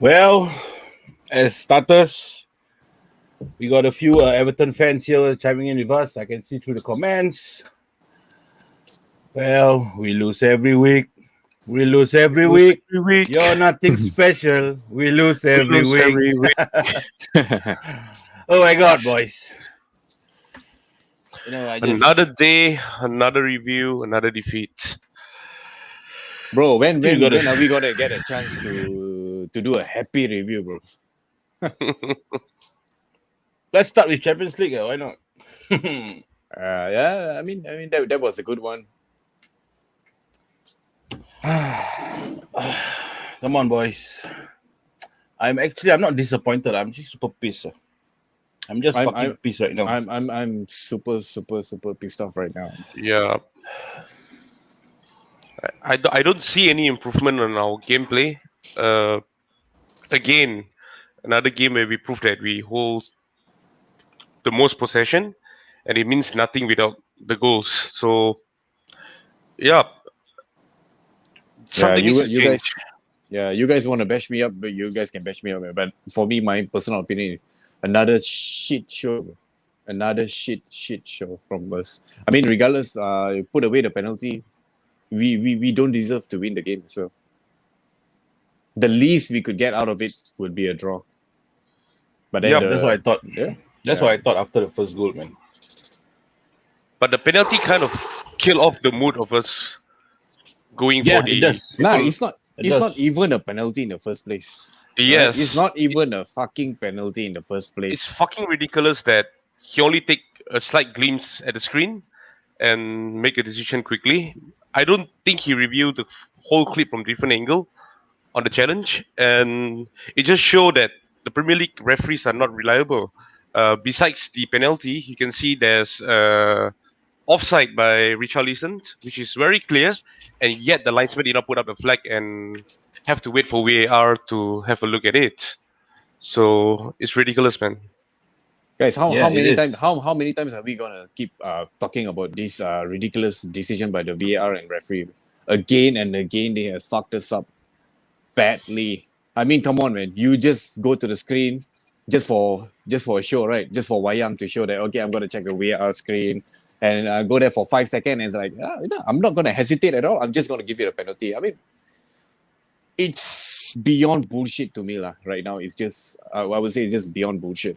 Well, as starters, we got a few Everton fans here chiming in with us. I can see through the comments. Well, we lose every week. We lose every week. Every week. You're nothing special. We lose We every lose week. every week. Oh my God, boys! I just Another day, another review, another defeat. Bro, when You gotta- are we gonna get a chance to do a happy review, bro? let's start with Champions League. Why not? Yeah, I mean that was a good one. Come on, boys. I'm not disappointed. I'm just super pissed. I'm just fucking pissed right now. I'm super pissed off right now. Yeah. I don't see any improvement on our gameplay. Again, another game where we prove that we hold the most possession, and it means nothing without the goals. So, yeah, something needs to you change. guys, you guys want to bash me up, but you guys can bash me up. But for me, my personal opinion is another shit show, bro. Another shit show from us. I mean, regardless, put away the penalty, we don't deserve to win the game. So the least we could get out of it would be a draw. But then That's what I thought. Yeah, That's what I thought after the first goal, man. But the penalty kind of kill off the mood of us going Yeah, for the. it does. nah, it's not. It It's does. not even a penalty in the first place. Yes, Right? It's not even a fucking penalty in the first place. It's fucking ridiculous that he only take a slight glimpse at the screen and make a decision quickly. I don't think he reviewed the whole clip from different angle on the challenge, and it just showed that the Premier League referees are not reliable. Besides the penalty, you can see there's offside by Richarlison, which is very clear, and yet the linesman did not put up a flag and have to wait for VAR to have a look at it. So it's ridiculous, man. Guys, how Yeah, it many is. times how many times are we gonna keep talking about this ridiculous decision by the VAR and referee? Again and again, they have fucked us up badly. I mean, come on, man. You just go to the screen just for a show, right? Just for wayang to show that okay, I'm gonna check the VAR screen and go there for 5 seconds and it's like, I'm not gonna hesitate at all. I'm just gonna give you a penalty. I mean, it's beyond bullshit to me, lah. Right now, it's just I would say it's just beyond bullshit.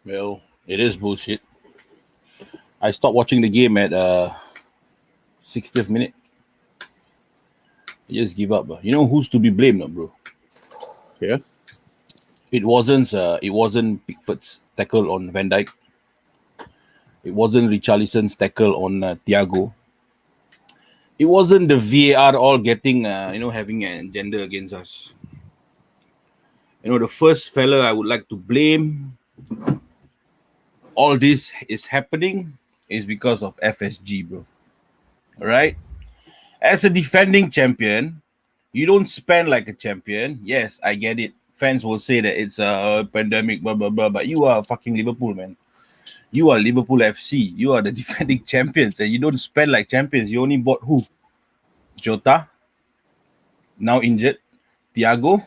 Well, it is bullshit. I stopped watching the game at 60th minute. I just give up. You know who's to be blamed, bro? Yeah. It wasn't Pickford's tackle on Van Dijk. It wasn't Richarlison's tackle on Thiago. It wasn't the VAR all getting having an agenda against us. The first fella I would like to blame all this is happening is because of FSG, bro. All right? As a defending champion, you don't spend like a champion. Yes, I get it. Fans will say that it's a pandemic, blah, blah, blah. But you are fucking Liverpool, man. You are Liverpool FC. You are the defending champions. And you don't spend like champions. You only bought who? Jota. Now injured. Thiago.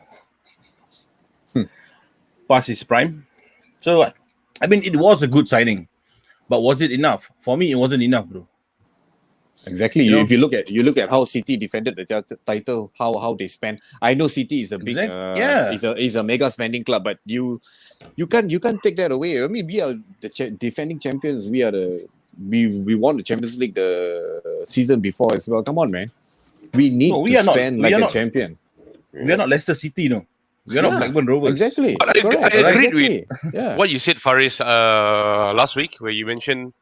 Past his prime. So what? I mean, it was a good signing. But was it enough? For me, it wasn't enough, bro. Exactly. If you look at how City defended the title, how they spent. I know City is a big, is a mega spending club, but you can't take that away. I mean, we are the defending champions. We won the Champions League the season before as well. Come on, man. We need to spend like a champion. We are not Leicester City, no. We are not Blackburn Rovers. Exactly. But I agreed with Yeah. what you said, Faris, last week, where you mentioned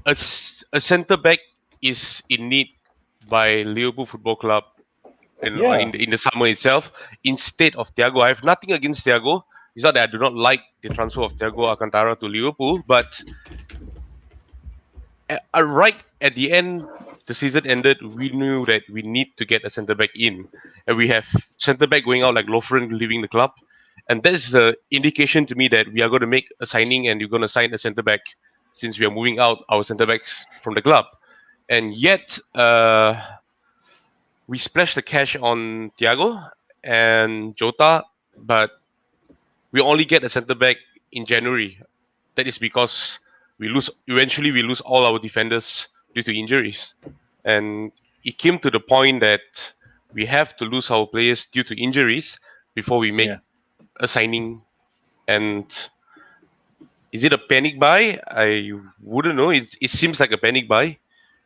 a centre back is in need by Liverpool Football Club in the summer itself instead of Thiago. I have nothing against Thiago. It's not that I do not like the transfer of Thiago Alcantara to Liverpool, but right at the end, the season ended, we knew that we need to get a centre back in, and we have centre back going out like Lovren leaving the club, and that is the indication to me that we are going to make a signing and you're going to sign a centre back since we are moving out our centre backs from the club, and yet we splashed the cash on Thiago and Jota, but we only get a centre back in January. That is because we lose all our defenders due to injuries. And it came to the point that we have to lose our players due to injuries before we make Yeah. a signing. And is it a panic buy? I wouldn't know. It seems like a panic buy.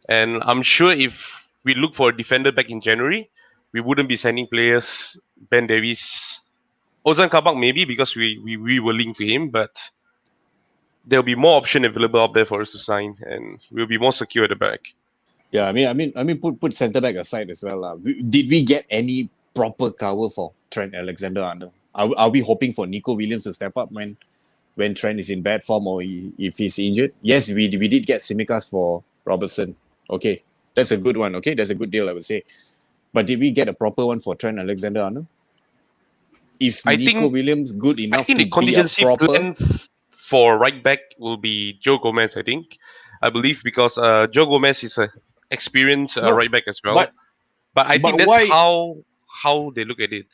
And I'm sure if we look for a defender back in January, we wouldn't be signing players. Ben Davies, Ozan Kabak maybe because we were linked to him, but there'll be more option available out there for us to sign, and we'll be more secure at the back. Yeah, put centre back aside as well. Did we get any proper cover for Trent Alexander-Arnold? Are we hoping for Nico Williams to step up when Trent is in bad form or if he's injured? Yes, we did get Tsimikas for Robertson. Okay, that's a good one. Okay, that's a good deal, I would say. But did we get a proper one for Trent Alexander-Arnold? Is Nico Williams good I enough think to the be a contingency proper? plan for right back will be Joe Gomez. I believe because Joe Gomez is a experienced No, right back as well. but But I think that's why? how they look at it.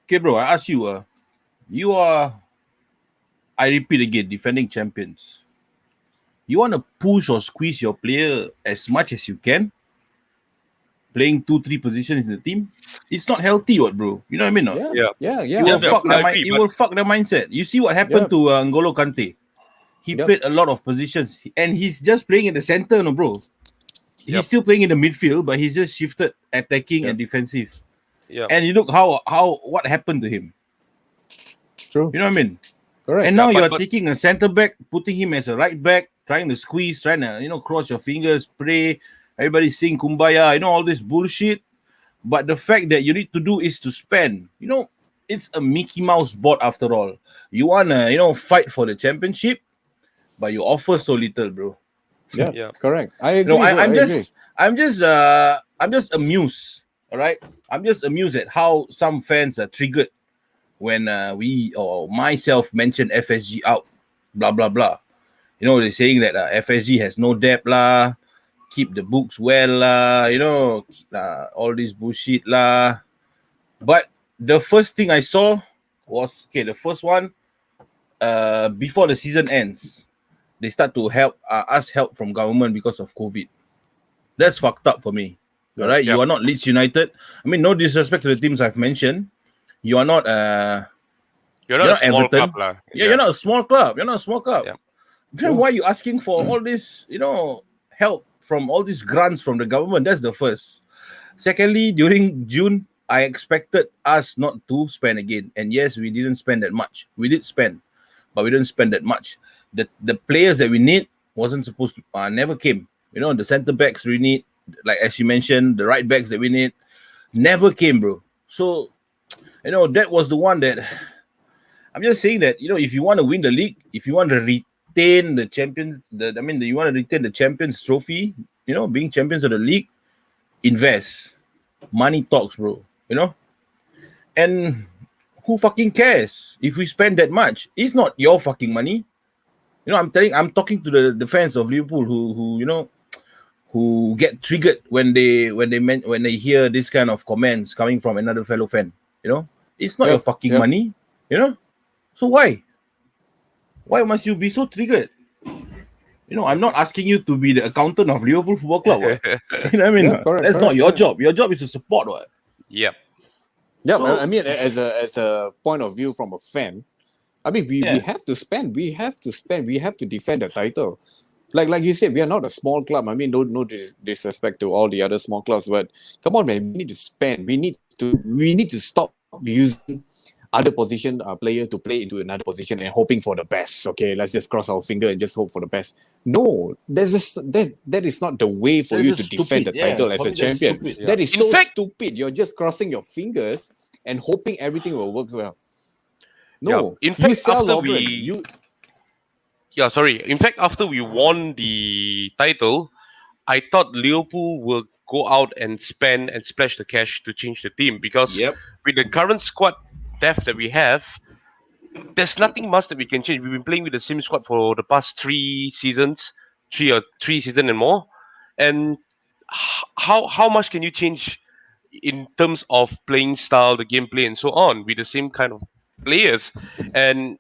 Okay, bro. I ask you. You are. I repeat again, defending champions. You want to push or squeeze your player as much as you can, playing 2-3 positions in the team. It's not healthy, what, bro? You know what I mean? No? Yeah. It will fuck I their agree, it will fuck their mindset. You see what happened to N'Golo Kante? He Yep. played a lot of positions, and he's just playing in the center, no, bro. He's Yep. still playing in the midfield, but he's just shifted attacking Yep. and defensive. Yeah. And you look what happened to him. True. You know what I mean? Correct. And now Yeah, you're but- taking a center back, putting him as a right back, trying to squeeze, trying to cross your fingers, pray. Everybody sing kumbaya, all this bullshit. But the fact that you need to do is to spend. It's a Mickey Mouse board after all. You wanna fight for the championship, but you offer so little, bro. Yeah. Correct. I agree. No, I, bro, I'm I agree. just, I'm just amused. All right, I'm just amused at how some fans are triggered when we or myself mention FSG out, blah blah blah. They're saying that FSG has no debt lah, keep the books well lah, all this bullshit lah. But the first thing I saw was the first one. Before the season ends, they start to ask help from government because of COVID. That's fucked up for me. All right, Yeah. you are not Leeds United. I mean, no disrespect to the teams I've mentioned. You are not. You're not a small Everton. club, lah. Yeah, you're not a small club. You're not a small club. Yeah. Then why are you asking for all this? Help from all these grants from the government. That's the first. Secondly, during June, I expected us not to spend again, and yes, we didn't spend that much. We did spend, but we didn't spend that much. The players that we need wasn't supposed to never came. The center backs we need, like as you mentioned, the right backs that we need never came, bro. So that was the one that I'm just saying that if you want to win the league, if you want to retain the champions, you want to retain the champions trophy, being champions of the league, invest. Money talks, bro. And who fucking cares if we spend that much? It's not your fucking money. I'm talking to the fans of Liverpool who get triggered when they hear this kind of comments coming from another fellow fan. It's not your fucking money. So why must you be so triggered? I'm not asking you to be the accountant of Liverpool Football Club. What? You know what I mean? Yeah, correct, That's not correct, your yeah. job. Your job is to support. What? Yep. Yeah, So- I mean, as a point of view from a fan, we have to spend. We have to spend. We have to defend the title. Like you said, we are not a small club. I mean, no disrespect to all the other small clubs, but come on, man, we need to spend. We need to stop using other position player to play into another position and hoping for the best. Okay, let's just cross our finger and just hope for the best. No, that is not the way for That's you to just defend the stupid. Yeah, title as for a me, that's champion. stupid. Yeah. That is In so fact- stupid. You're just crossing your fingers and hoping everything will work well. No, Yeah. In you fact, sell after Lovren. In fact, after we won the title, I thought Liverpool will go out and spend and splash the cash to change the team because Yep. with the current squad depth that we have, there's nothing much that we can change. We've been playing with the same squad for the past three seasons and more. And how much can you change in terms of playing style, the gameplay, and so on, with the same kind of players. And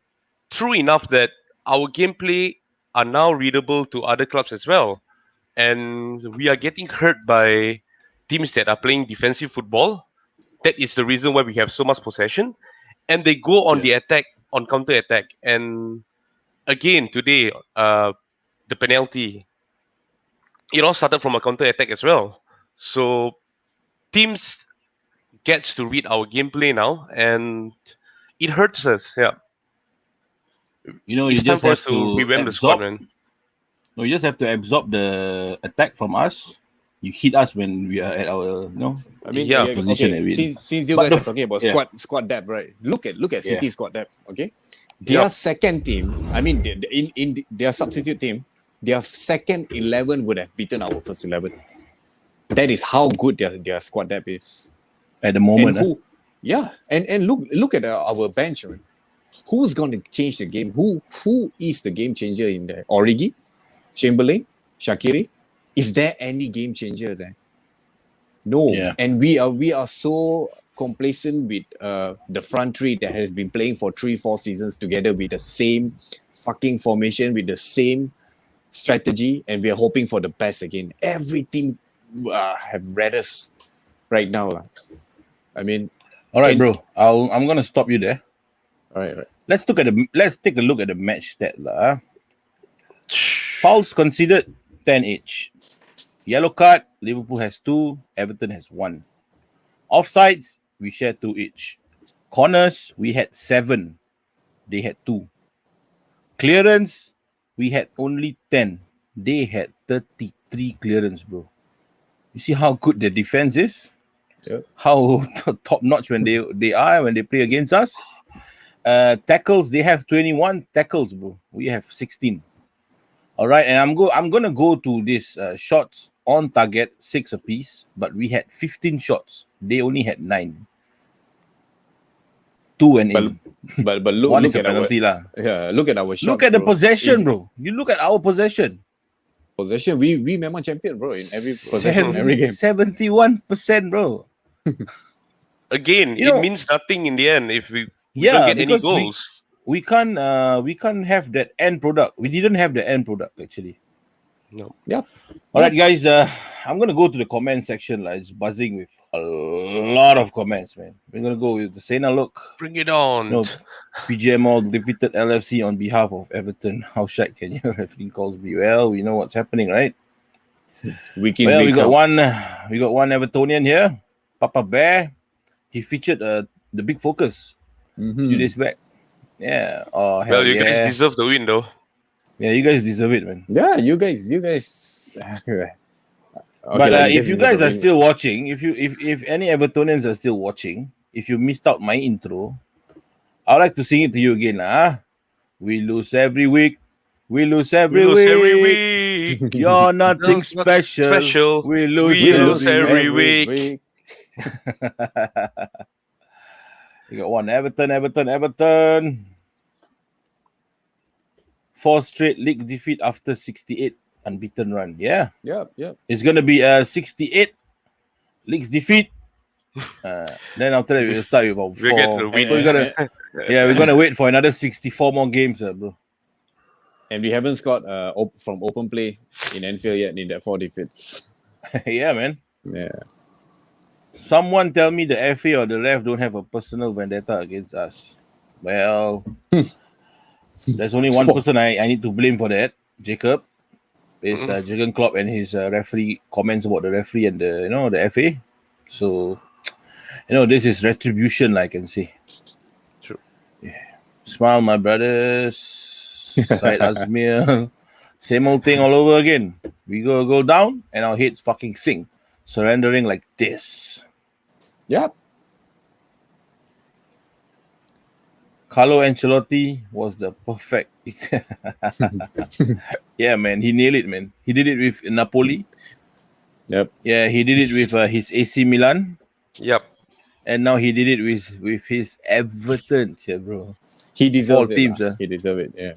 true enough that our gameplay are now readable to other clubs as well. And we are getting hurt by teams that are playing defensive football. That is the reason why we have so much possession. And they go on Yeah. the attack, on counter attack. And again, today, the penalty, it all started from a counter attack as well. So teams gets to read our gameplay now, and it hurts us. Yeah, You it's time just for have us to to revamp the squad, absorb. man. No, you just have to absorb the attack from us. You hit us when we are at our, I mean, Yeah. position that okay. we're in. Since you But guys the- are talking about yeah. squad depth, right? Look at Yeah. City squad depth. Okay, their Yep. second team. I mean, in their substitute team, their second 11 would have beaten our first 11. That is how good their squad depth is. At the moment, And and look at our bench. Right? Who's going to change the game? Who is the game changer in there? Origi, Chamberlain, Shaqiri. Is there any game changer there? No. Yeah. And we are so complacent with the front three that has been playing for 3-4 seasons together with the same fucking formation, with the same strategy, and we are hoping for the best again. Every team have read us right now. I mean, all right, can- bro. I'm gonna stop you there. all right. Let's take a look at the match stat lah. Fouls considered 10 each. Yellow card, Liverpool has 2, Everton has 1. Offsides, we share 2 each. Corners, we had 7. They had 2. Clearance, we had only 10. They had 33 clearance, bro. You see how good the defense is? Yeah. How top notch when they are when they play against us. Tackles, they have 21 tackles, bro. We have 16. All right, and I'm gonna go to this shots on target, 6 apiece, but we had 15 shots. They only had 9. 2 and But in. but look, One look is a at our penalty lah. look at our shots. Look at the bro. possession, Is- bro. You look at our possession. Possession. We memang champion, bro. In every possession, in every game. 71%, bro. Again, You know- it means nothing in the end if we Yeah, don't get any because goals. we can't have that end product. We didn't have the end product actually. No. Yeah. All right, guys. I'm gonna go to the comment section. It's buzzing with a lot of comments, man. We're gonna go with the Sena look. Bring it on. No, PGML defeated LFC on behalf of Everton. How shite can your referee calls be? Well, we know what's happening, right? We can. Well, we got one Evertonian here, Papa Bear. He featured the big focus a few days back. Yeah. Oh hell Well, you yeah. guys deserve the win, though. Yeah, you guys deserve it, man. Yeah, you guys. Okay, But like, if you deserve guys the are win. still watching, if any Evertonians are still watching, if you missed out my intro, I'd like to sing it to you again, lah. We lose every week. We lose every We lose week. every week. You're nothing Not special. We lose, We lose every every week. You got one Everton. 4 straight league defeat after 68 unbeaten run. Yeah. Yep. It's gonna be 68 leagues defeat. Then after that we'll start with about 4. We'll get the win. So we're gonna wait for another 64 more games, bro. And we haven't scored from open play in Anfield yet in that 4 defeats. Yeah, man. Yeah. Someone tell me the FA or the ref don't have a personal vendetta against us. Well, there's only one person I need to blame for that. Jacob. It's Jurgen Klopp and his referee comments about the referee and the FA. So, this is retribution, I can say. True. Yeah. Smile, my brothers. Said Azmir. Same old thing all over again. We go down and our heads fucking sink, surrendering like this. Yep. Carlo Ancelotti was the perfect. Yeah, man, he nailed it, man. He did it with Napoli. Yep. Yeah, he did it with his AC Milan, Yep. and now he did it with his Everton, yeah, bro. He deserved All it. teams, He deserved it. Yeah.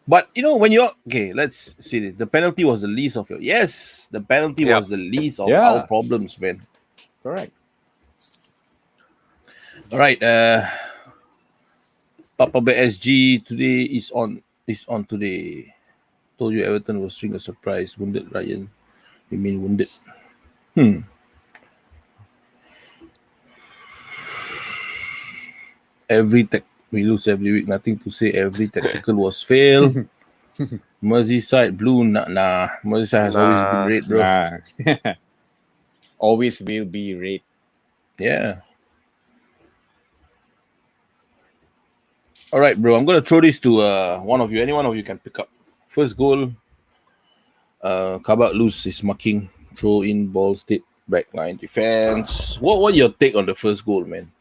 But when you're okay, let's see. The penalty was the least of your the penalty Yeah. was the least of Yeah. our problems, man. Correct. All right, Papa Bet SG today is on today. Told you Everton was string a surprise. Wounded Ryan. Remain wounded. We lose every week. Nothing to say. Every tactical was fail. Merseyside blue. Nah. Merseyside has always been Nah. red, bro. Nah. Always will be red. Yeah. All right, bro. I'm gonna throw this to one of you. Any one of you can pick up. First goal. Kabak loose is marking. Throw in ball step back line defense. What your take on the first goal, man?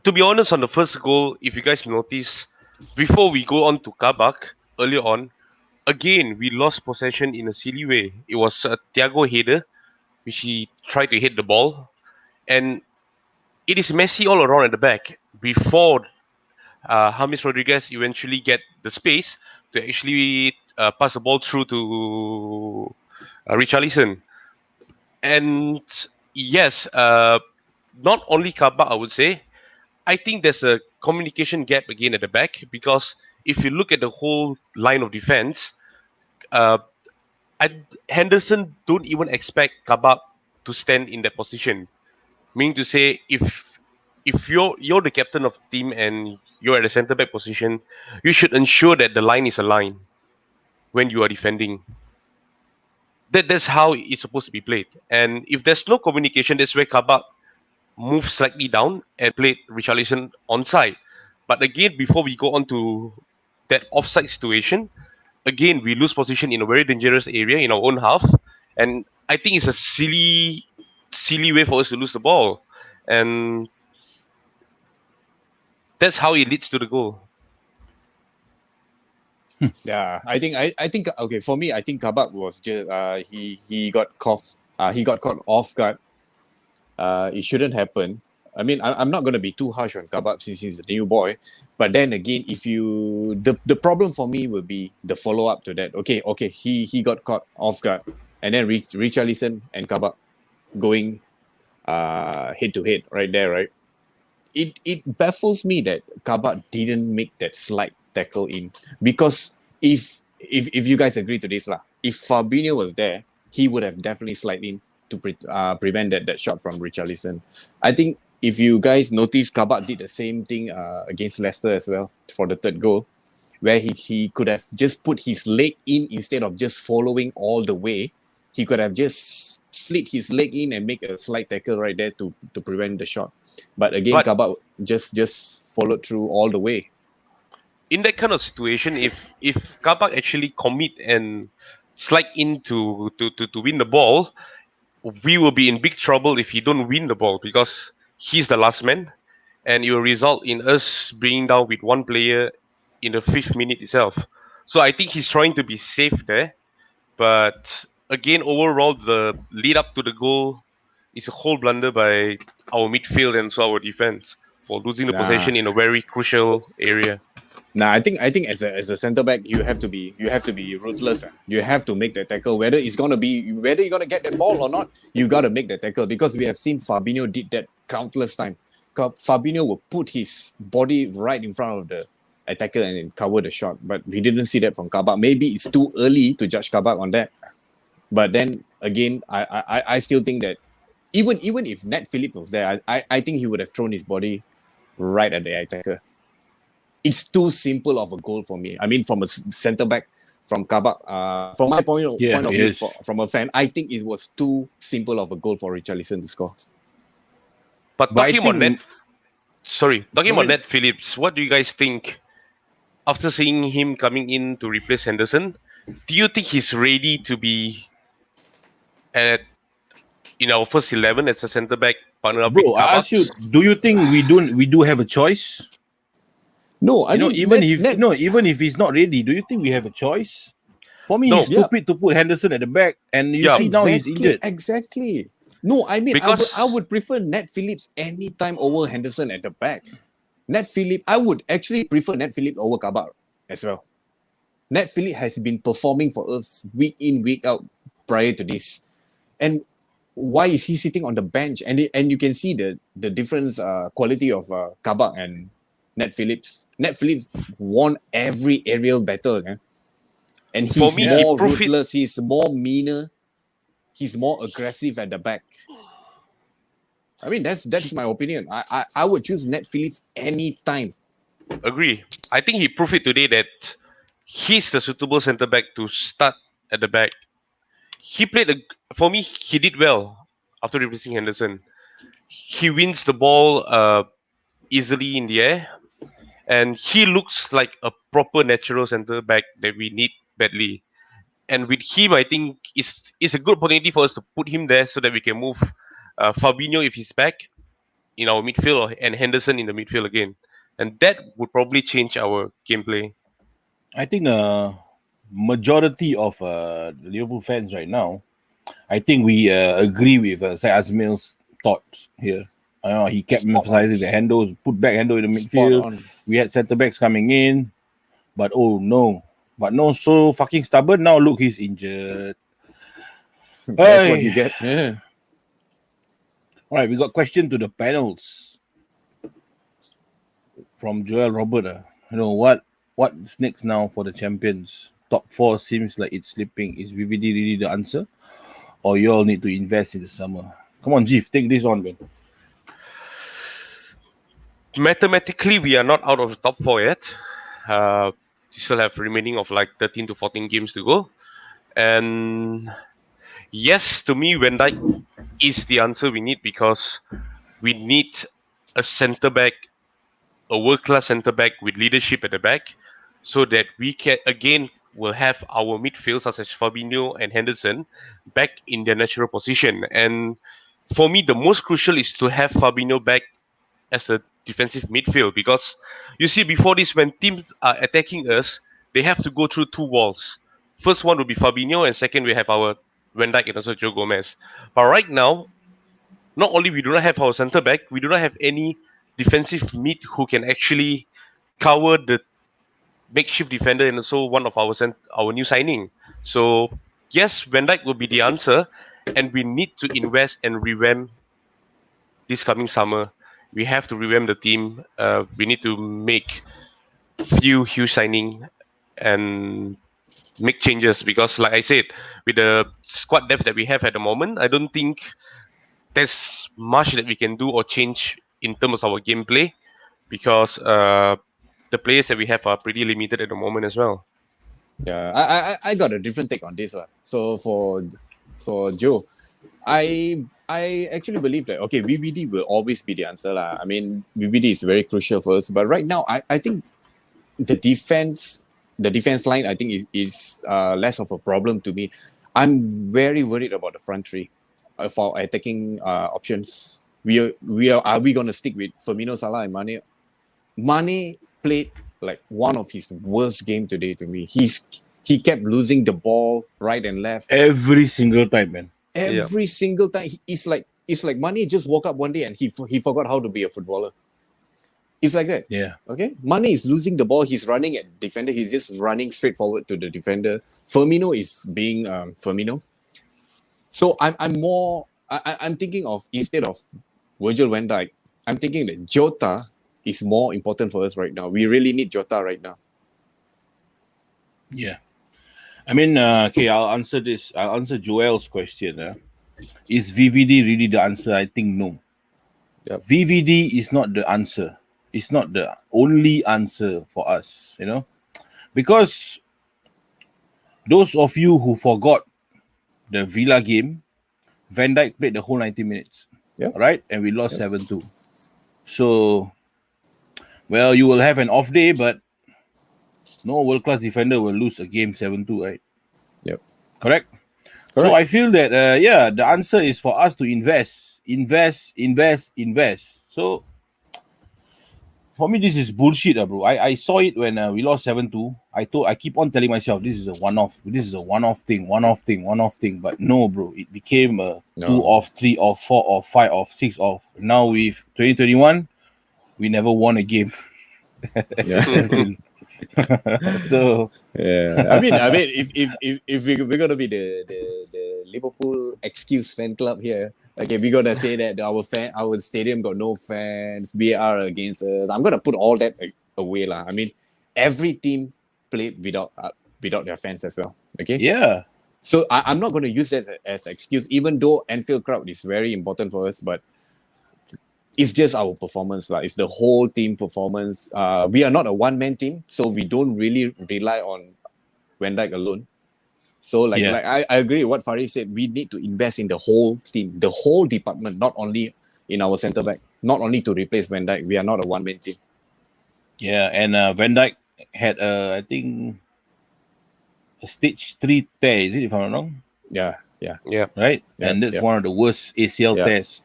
To be honest, on the first goal, if you guys notice, before we go on to Kabak earlier on, again we lost possession in a silly way. It was a Thiago header, which he tried to hit the ball, and it is messy all around at the back before James Rodriguez eventually get the space to actually pass the ball through to Richarlison. And yes, not only Kabak, I would say, I think there's a communication gap again at the back because if you look at the whole line of defense, uh, Henderson don't even expect Kabak to stand in that position. Meaning to say, if you're the captain of the team and you're at the centre back position, you should ensure that the line is aligned when you are defending. That's how it's supposed to be played. And if there's no communication, that's where Kabak moved slightly down and played Richarlison onside. But again, before we go on to that offside situation, again we lose position in a very dangerous area in our own half, and I think it's a silly way for us to lose the ball, and that's how it leads to the goal. Yeah, I think okay, for me I think Kabak was just he got caught off guard. It shouldn't happen. I mean, I'm not gonna be too harsh on Kabak since he's a new boy, but then again, if you the problem for me will be the follow up to that. Okay, he got caught off guard, and then Richarlison and Kabak going head to head right there, right? It baffles me that Kabak didn't make that slight tackle in, because if you guys agree to this lah, if Fabinho was there, he would have definitely slid in to prevent that shot from Richarlison. I think if you guys notice, Kabak did the same thing against Leicester as well for the third goal, where he could have just put his leg in instead of just following all the way. He could have just slid his leg in and make a slight tackle right there to prevent the shot. But again, Kabak just followed through all the way. In that kind of situation, if Kabak actually commit and slide in to win the ball, we will be in big trouble if he don't win the ball because he's the last man, and it will result in us being down with one player in the 5th minute itself. So I think he's trying to be safe there, but again, overall, the lead up to the goal is a whole blunder by our midfield and so our defense for losing the possession in a very crucial area. Nah, I think as a centre back, you have to be ruthless. You have to make that tackle, whether you're gonna get that ball or not. You gotta make that tackle because we have seen Fabinho did that countless times. Fabinho will put his body right in front of the attacker and then cover the shot, but we didn't see that from Kabak. Maybe it's too early to judge Kabak on that. But then again, I still think that even if Nat Phillips was there, I think he would have thrown his body right at the attacker. It's too simple of a goal for me. I mean, from a centre back, from Kabak, from my point of view, from a fan, I think it was too simple of a goal for Richarlison to score. But talking about Nat Phillips, what do you guys think after seeing him coming in to replace Henderson? Do you think he's ready to be in our first 11 as a centre back partner up with Kabak? I ask you, do you think we do have a choice? No, I mean, even if he's not ready, do you think we have a choice? For me, it's stupid to put Henderson at the back, and you see now he's injured. Exactly. No, I mean, I would prefer Nat Phillips anytime over Henderson at the back. I would actually prefer Nat Phillips over Kabak as well. Nat Phillips has been performing for us week in, week out prior to this. And why is he sitting on the bench? And you can see the difference quality of Kabak and Nat Phillips. Nat Phillips won every aerial battle. And For he's me, more he proved it. ruthless, he's more meaner, he's more aggressive at the back. I mean, that's my opinion. I would choose Nat Phillips anytime. Agree. I think he proved it today that he's the suitable centre back to start at the back. He played for me. He did well after replacing Henderson. He wins the ball easily in the air, and he looks like a proper natural centre back that we need badly. And with him, I think it's a good opportunity for us to put him there so that we can move Fabinho if he's back in our midfield and Henderson in the midfield again. And that would probably change our gameplay. I think majority of Liverpool fans right now, I think we agree with Syed Azmil's thoughts here. He kept emphasizing the handles, put back handle in the midfield. We had centre backs coming in, but no, so fucking stubborn. Now look, he's injured. That's what you get. Yeah. All right, we got question to the panels from Joel Robert. What's next now for the champions? Top 4 seems like it's slipping. Is VVD really the answer? Or you all need to invest in the summer? Come on, Jeef, take this on, man. Mathematically, we are not out of the top 4 yet. We still have remaining of like 13 to 14 games to go. And yes, to me, Van Dijk is the answer we need because we need a centre back, a world-class centre back with leadership at the back, so that we can again will have our midfield such as Fabinho and Henderson back in their natural position. And for me, the most crucial is to have Fabinho back as a defensive midfield, because you see before this, when teams are attacking us, they have to go through 2 walls. First one will be Fabinho, and second we have our Van Dijk and also Joe Gomez. But right now, not only we do not have our centre back, we do not have any defensive mid who can actually cover the makeshift defender and also one of our new signing. So yes, Van Dijk will be the answer, and we need to invest and revamp this coming summer. We have to revamp the team. We need to make few huge signing and make changes, because like I said, with the squad depth that we have at the moment, I don't think there's much that we can do or change in terms of our gameplay, because the players that we have are pretty limited at the moment as well. Yeah, I got a different take on this one. So for Joe, I actually believe that VVD will always be the answer lah. I mean, VVD is very crucial for us, but right now I think the defense line I think is less of a problem to me. I'm very worried about the front three for attacking options. Are we gonna stick with Firmino, Salah, and Mane? Mane played like one of his worst game today to me. He kept losing the ball right and left every single time, man. Every single time. It's like Mane just woke up one day and he forgot how to be a footballer. It's like that. Yeah. Okay. Mane is losing the ball. He's running at defender. He's just running straight forward to the defender. Firmino is being Firmino. So I'm thinking of, instead of Virgil van Dijk, I'm thinking that Jota is more important for us right now. We really need Jota right now. Yeah. I mean, I'll answer this. I'll answer Joel's question. Is VVD really the answer? I think no. Yep. VVD is not the answer. It's not the only answer for us, because those of you who forgot the Villa game, Van Dijk played the whole 90 minutes. Yep. Right? And we lost 7-2. So, well, you will have an off day, but no world-class defender will lose a game 7-2, right? Yep. Correct? So I feel that, the answer is for us to invest. So, for me, this is bullshit, bro. I saw it when we lost 7-2. I keep on telling myself, this is a one-off. This is a one-off thing. But no, bro. It became a 2 off, 3 off, 4 off, 5 off, 6 off. Now with 2021, we never won a game. Yeah. So Yeah, I mean, if we're gonna be the Liverpool excuse fan club here, okay, we're gonna say that our stadium got no fans, VAR against us. I'm gonna put all that away, lah. I mean, every team played without their fans as well. Okay, yeah, so I'm not gonna use that as excuse, even though Anfield crowd is very important for us, but it's just our performance, like it's the whole team performance. We are not a one-man team, so we don't really rely on Van Dijk alone. So yeah, I agree with what Farid said. We need to invest in the whole team, the whole department, not only in our centre back, not only to replace Van Dijk. We are not a one-man team. yeah. And Van Dijk had I think a stage 3 tear, is it, if I'm not wrong? Yeah. Yeah. Right? Yeah, And that's yeah. one of the worst ACL Yeah. tears.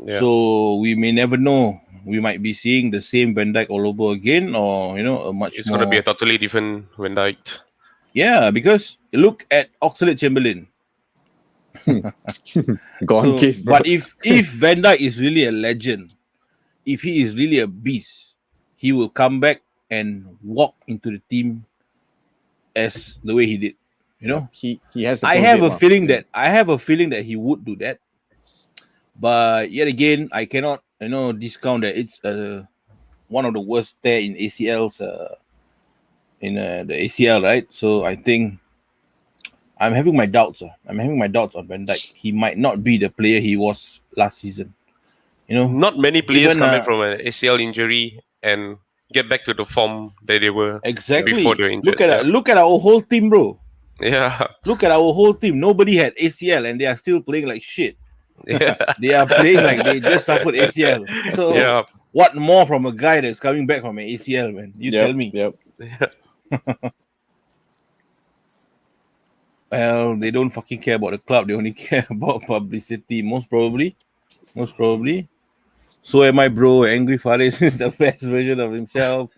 Yeah. So we may never know. We might be seeing the same Van Dijk all over again, or a much It's more. gonna be a totally different Van Dijk. Yeah, because look at Oxlade-Chamberlain. Gone case, bro. But if Van Dijk is really a legend, if he is really a beast, he will come back and walk into the team as the way he did. he has. I have a feeling that he would do that. But yet again, I cannot discount that it's one of the worst tear in ACLs in the ACL, right? So I think I'm having my doubts. I'm having my doubts on Van Dijk. He might not be the player he was last season. Not many players Even, come back from an ACL injury and get back to the form that they were exactly. before they were injured. Look at our whole team, bro. Yeah. Look at our whole team. Nobody had ACL, and they are still playing like shit. Yeah. They are playing like they just suffered ACL. So Yeah. what more from a guy that's coming back from an ACL, man? You tell me. Yep. Well, they don't fucking care about the club. They only care about publicity. Most probably. So am I, bro. Angry Faris is the best version of himself.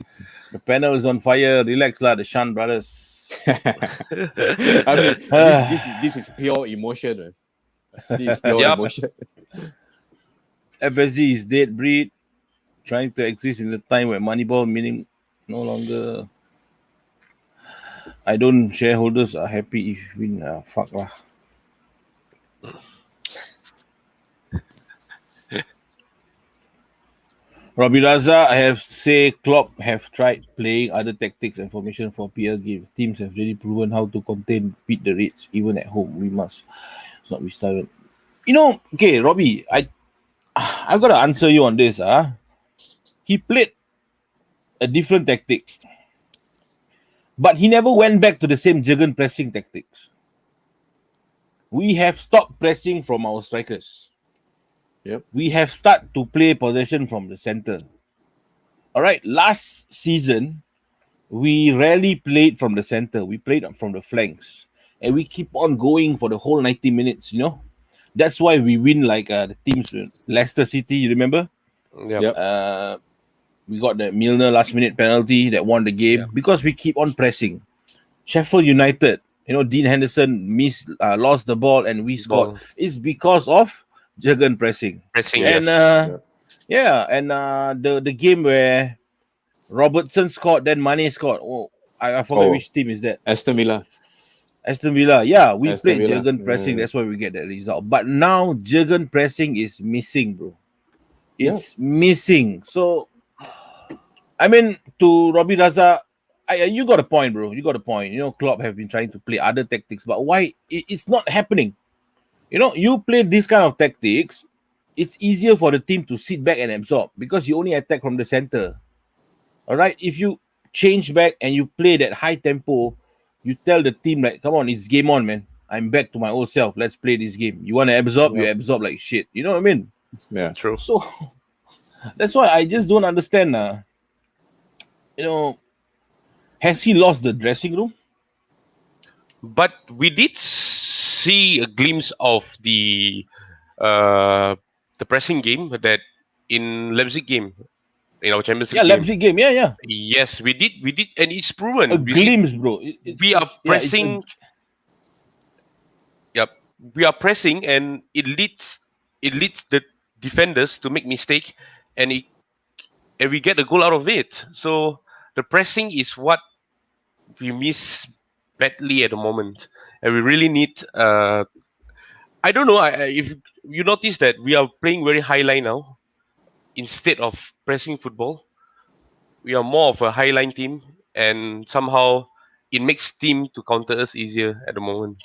The panel is on fire. Relax, lah. The Shan brothers. I mean, this is pure emotion. Man. This is pure Yup. emotion. FSG is dead breed, trying to exist in the time where Moneyball meaning no longer. I don't. Shareholders are happy if we win. Fuck lah. Robbie Raza, I have to say, Klopp have tried playing other tactics and formation for PL games. Teams have really proven how to contain, beat the Reds, even at home. We must not be stubborn. Okay, Robbie, I've got to answer you on this. He played a different tactic, but he never went back to the same Jurgen pressing tactics. We have stopped pressing from our strikers. Yep. We have started to play possession from the center. All right. Last season, we rarely played from the center. We played from the flanks, and we keep on going for the whole 90 minutes. That's why we win like the teams. Leicester City, you remember? Yep. We got the Milner last minute penalty that won the game because we keep on pressing. Sheffield United, Dean Henderson lost the ball and we scored. It's because of Jurgen pressing. And the game where Robertson scored, then Mane scored. Oh, I forgot which team is that. Aston Villa. Yeah, we Aston played Villa. Jurgen pressing. That's why we get that result. But now Jurgen pressing is missing, bro. It's missing. So, I mean, to Robbie Raza, you got a point, bro. You got a point. Klopp have been trying to play other tactics, but why? It's not happening. You play this kind of tactics, it's easier for the team to sit back and absorb because you only attack from the center. All right? If you change back and you play that high tempo, you tell the team, like, come on, it's game on, man. I'm back to my old self. Let's play this game. You want to absorb? You absorb like shit. You know what I mean? Yeah. True. So, that's why I just don't understand. Has he lost the dressing room? But we did see a glimpse of the pressing game that in Leipzig game, in our Champions League. Yeah, Leipzig game. Yeah. Yes, we did, and it's proven. A glimpse, bro. We are pressing. Yep, we are pressing, and it leads the defenders to make mistake, and we get a goal out of it. So the pressing is what we miss badly at the moment, and we really need. I don't know. If you notice that we are playing very high line now instead of pressing football, we are more of a high line team, and somehow it makes team to counter us easier at the moment.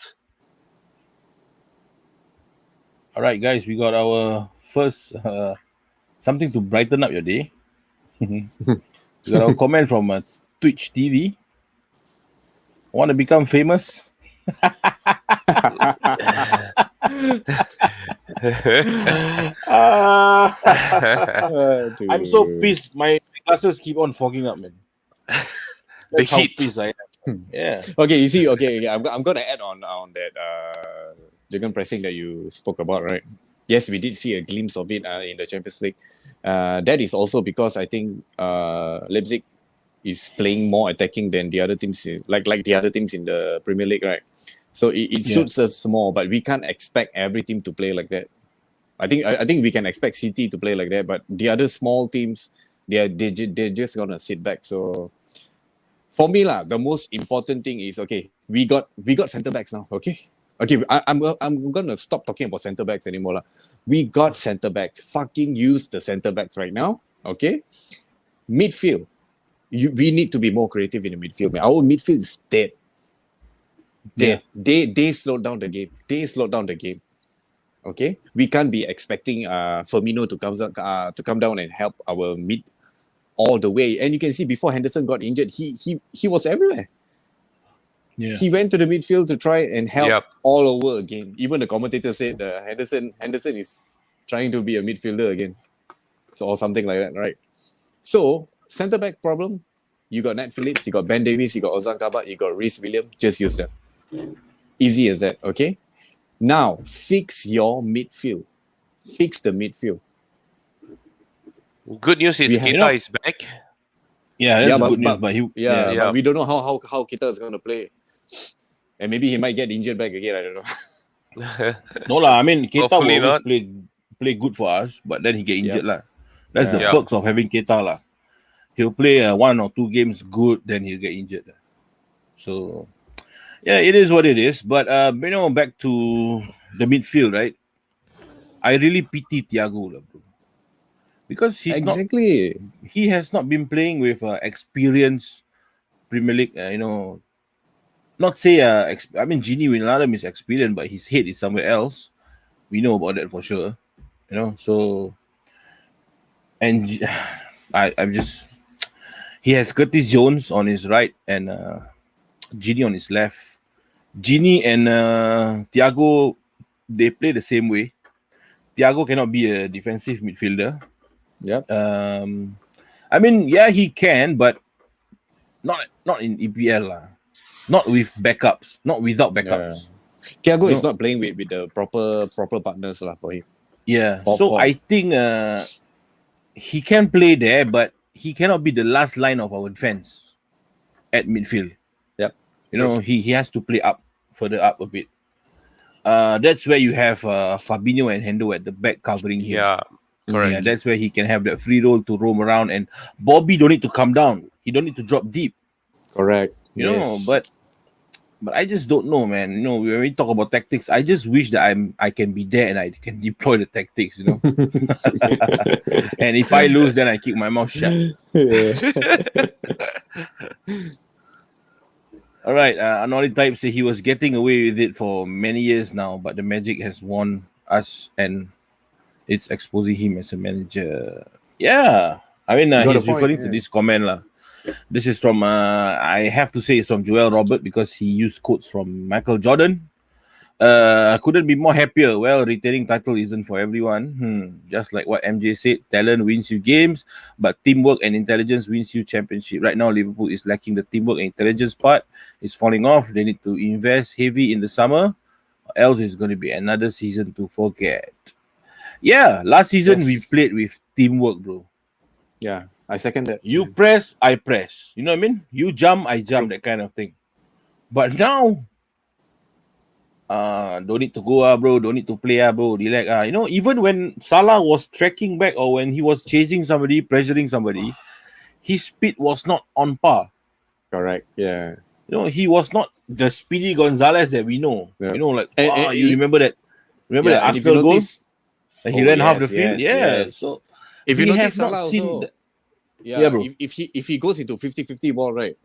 All right, guys, we got our first something to brighten up your day. We got our comment from Twitch TV. Want to become famous? I'm so pissed. My glasses keep on fogging up, man. The That's how heat. pissed I am. Yeah. Okay, you see, okay, I'm gonna add on that Jurgen pressing that you spoke about, right? Yes, we did see a glimpse of it in the Champions League. That is also because I think Leipzig is playing more attacking than the other teams, like the other teams in the Premier League, right? So it suits us more, but we can't expect every team to play like that. I think we can expect City to play like that, but the other small teams, they're just gonna sit back. So for me lah, the most important thing is okay. We got centre backs now. Okay, I'm gonna stop talking about centre backs anymore lah. We got centre backs. Fucking use the centre backs right now. Okay, midfield. We need to be more creative in the midfield. Man. Our midfield is dead. Dead. They slowed down the game. Okay, we can't be expecting Firmino to come down and help our mid all the way. And you can see before Henderson got injured, he was everywhere. Yeah. He went to the midfield to try and help Yep. all over again. Even the commentator said Henderson is trying to be a midfielder again, so or something like that, right? So centre back problem, you got Nat Phillips, you got Ben Davies, you got Ozan Kabak, you got Reece Williams. Just use them. Easy as that. Okay. Now fix your midfield. Fix the midfield. Good news is Keita is back. Yeah, that's good news. But Yeah, but we don't know how Keita is going to play, and maybe he might get injured back again. I don't know. no lah. I mean, Keita will Hopefully always not. play good for us, but then he get injured lah. That's the Yeah. perks of having Keita lah. He'll play 1 or 2 games good, then he'll get injured. So yeah, it is what it is. But back to the midfield, right? I really pity Thiago lah, bro. Because he has not been playing with experienced Premier League, not say I mean Gini Wijnaldum is experienced, but his head is somewhere else. We know about that for sure. So and I'm just he has Curtis Jones on his right and Gini on his left. Gini and Thiago, they play the same way. Thiago cannot be a defensive midfielder. Yep. I mean, yeah, he can, but not in EPL lah. Not with backups. Not without backups. Thiago is not playing with the proper partners lah for him. Yeah. For- I think he can play there, but he cannot be the last line of our defense at midfield. Yep. He has to play further up a bit. That's where you have Fabinho and Hendo at the back covering him. Yeah, correct. Yeah, that's where he can have that free roll to roam around, and Bobby don't need to come down. He don't need to drop deep. Correct. But I just don't know, man. When we talk about tactics, I just wish that I can be there and I can deploy the tactics. And if I lose, then I keep my mouth shut. All right, Anoli Type say he was getting away with it for many years now, but the Magic has won us and it's exposing him as a manager. Yeah, I mean, he's referring to this comment lah. This is from, I have to say it's from Joel Robert because he used quotes from Michael Jordan. Couldn't be more happier. Well, retaining title isn't for everyone. Just like what MJ said, talent wins you games, but teamwork and intelligence wins you championship. Right now, Liverpool is lacking the teamwork and intelligence part. It's falling off. They need to invest heavy in the summer, or else it's going to be another season to forget. Yeah, last season we played with teamwork, bro. Yeah, I second that. You press, I press. You know what I mean? You jump, I jump, that kind of thing. But now, don't need to go, bro. Don't need to play, bro. Relax, even when Salah was tracking back or when he was chasing somebody, pressuring somebody, his speed was not on par. Correct. Yeah. he was not the Speedy Gonzalez that we know. Yeah. Like, And you remember that? Remember that and if you Arsenal goal? notice, That he ran half the yes, field? yes, Yeah. yes. So If you we notice, have not Salah seen also, that. yeah, bro. if he goes into 50-50 ball, right?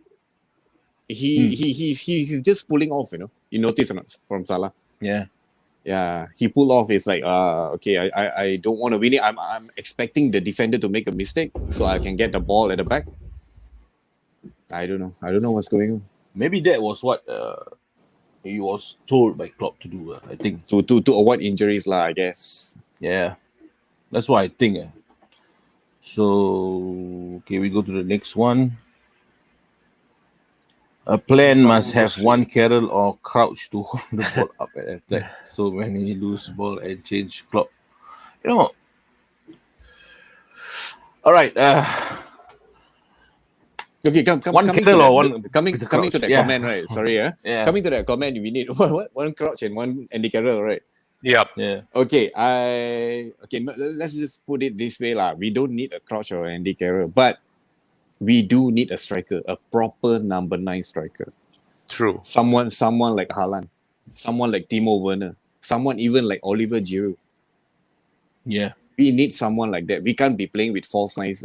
Hmm. He's just pulling off, You notice or not from Salah? Yeah. Yeah, he pulled off. It's like, okay, I don't want to win it. I'm expecting the defender to make a mistake so I can get the ball at the back. I don't know. I don't know what's going on. Maybe that was what he was told by Klopp to do. I think. To avoid injuries, lah, I guess. Yeah. That's what I think. So okay, we go to the next one. A plan must have one Carroll or Crouch to hold the ball up at attack. So when he lose ball and change Klopp. All right. Okay, One coming to Carroll or that, one coming Peter coming to Crouch, that yeah. comment, right? Sorry, Yeah. Coming to that comment, we need one Crouch and one Andy Carroll, right? Yep. Yeah. Okay, let's just put it this way, lah. We don't need a Crouch or Andy Carroll, but we do need a striker, a proper number 9 striker. True. Someone like Haaland, someone like Timo Werner, someone even like Oliver Giroud. Yeah. We need someone like that. We can't be playing with false nines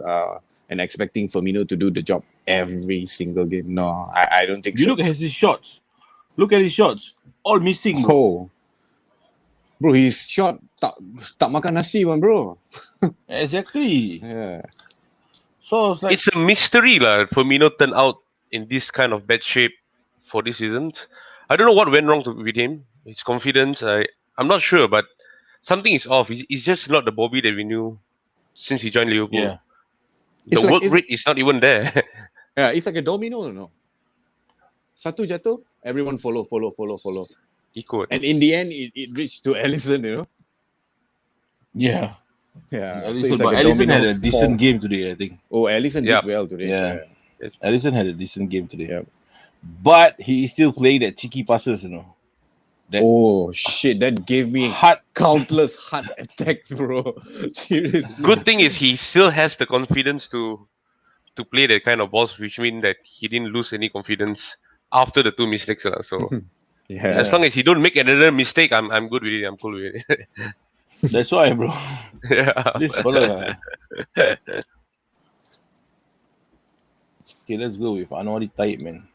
and expecting Firmino to do the job every single game. No, I don't think You so. look at his shots. Look at his shots. All missing, bro. Oh, bro, his shot tak makan nasi one, bro. Exactly. Yeah. So it's like It's a mystery, Firmino turned out in this kind of bad shape for this season. I don't know what went wrong with him. His confidence, I'm not sure, but something is off. He's just not the Bobby that we knew since he joined Liverpool. yeah. It's The like- work rate is not even there. Yeah, it's like a domino, no? Satu jatuh, everyone follow. Equal. And in the end, it reached to Alisson, Yeah. Yeah. so Alisson, it's but like a Alisson domino had a decent fall. game today, I think. Oh, Alisson Yeah. did well today. Yeah. Yes. Alisson had a decent game today. Yeah. But he is still playing that cheeky passes, That Oh, shit. That gave me hard. countless heart attacks, bro. Seriously. Good thing is he still has the confidence to play that kind of balls, which means that he didn't lose any confidence after the 2 mistakes. So Yeah. as long as he don't make another mistake, I'm good with it. I'm cool with it. That's why, bro. Yeah. This fella. Okay, let's go with Anwari Taib, man.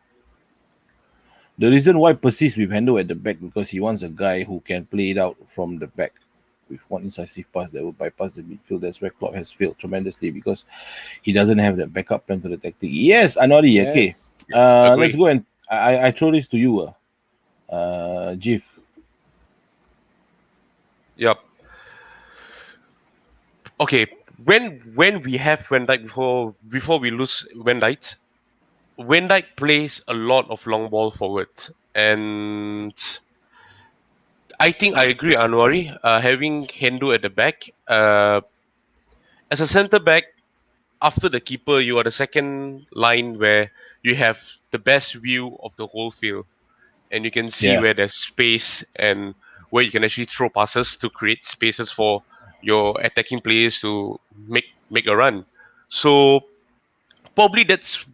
The reason why persists with Hendo at the back because he wants a guy who can play it out from the back with one incisive pass that will bypass the midfield. That's where Klopp has failed tremendously because he doesn't have that backup plan to the tactic. Yes, Anwari, okay. Yes. Agree. Let's go and I throw this to you, Jif. Yep. Okay. When we have Van Dijk before we lose Van Dijk plays a lot of long ball forward, and I think I agree, Anwari. Having Hendo at the back, as a centre back, after the keeper, you are the second line where you have the best view of the whole field, and you can see Yeah. where there's space and where you can actually throw passes to create spaces for your attacking players to make a run. So probably that's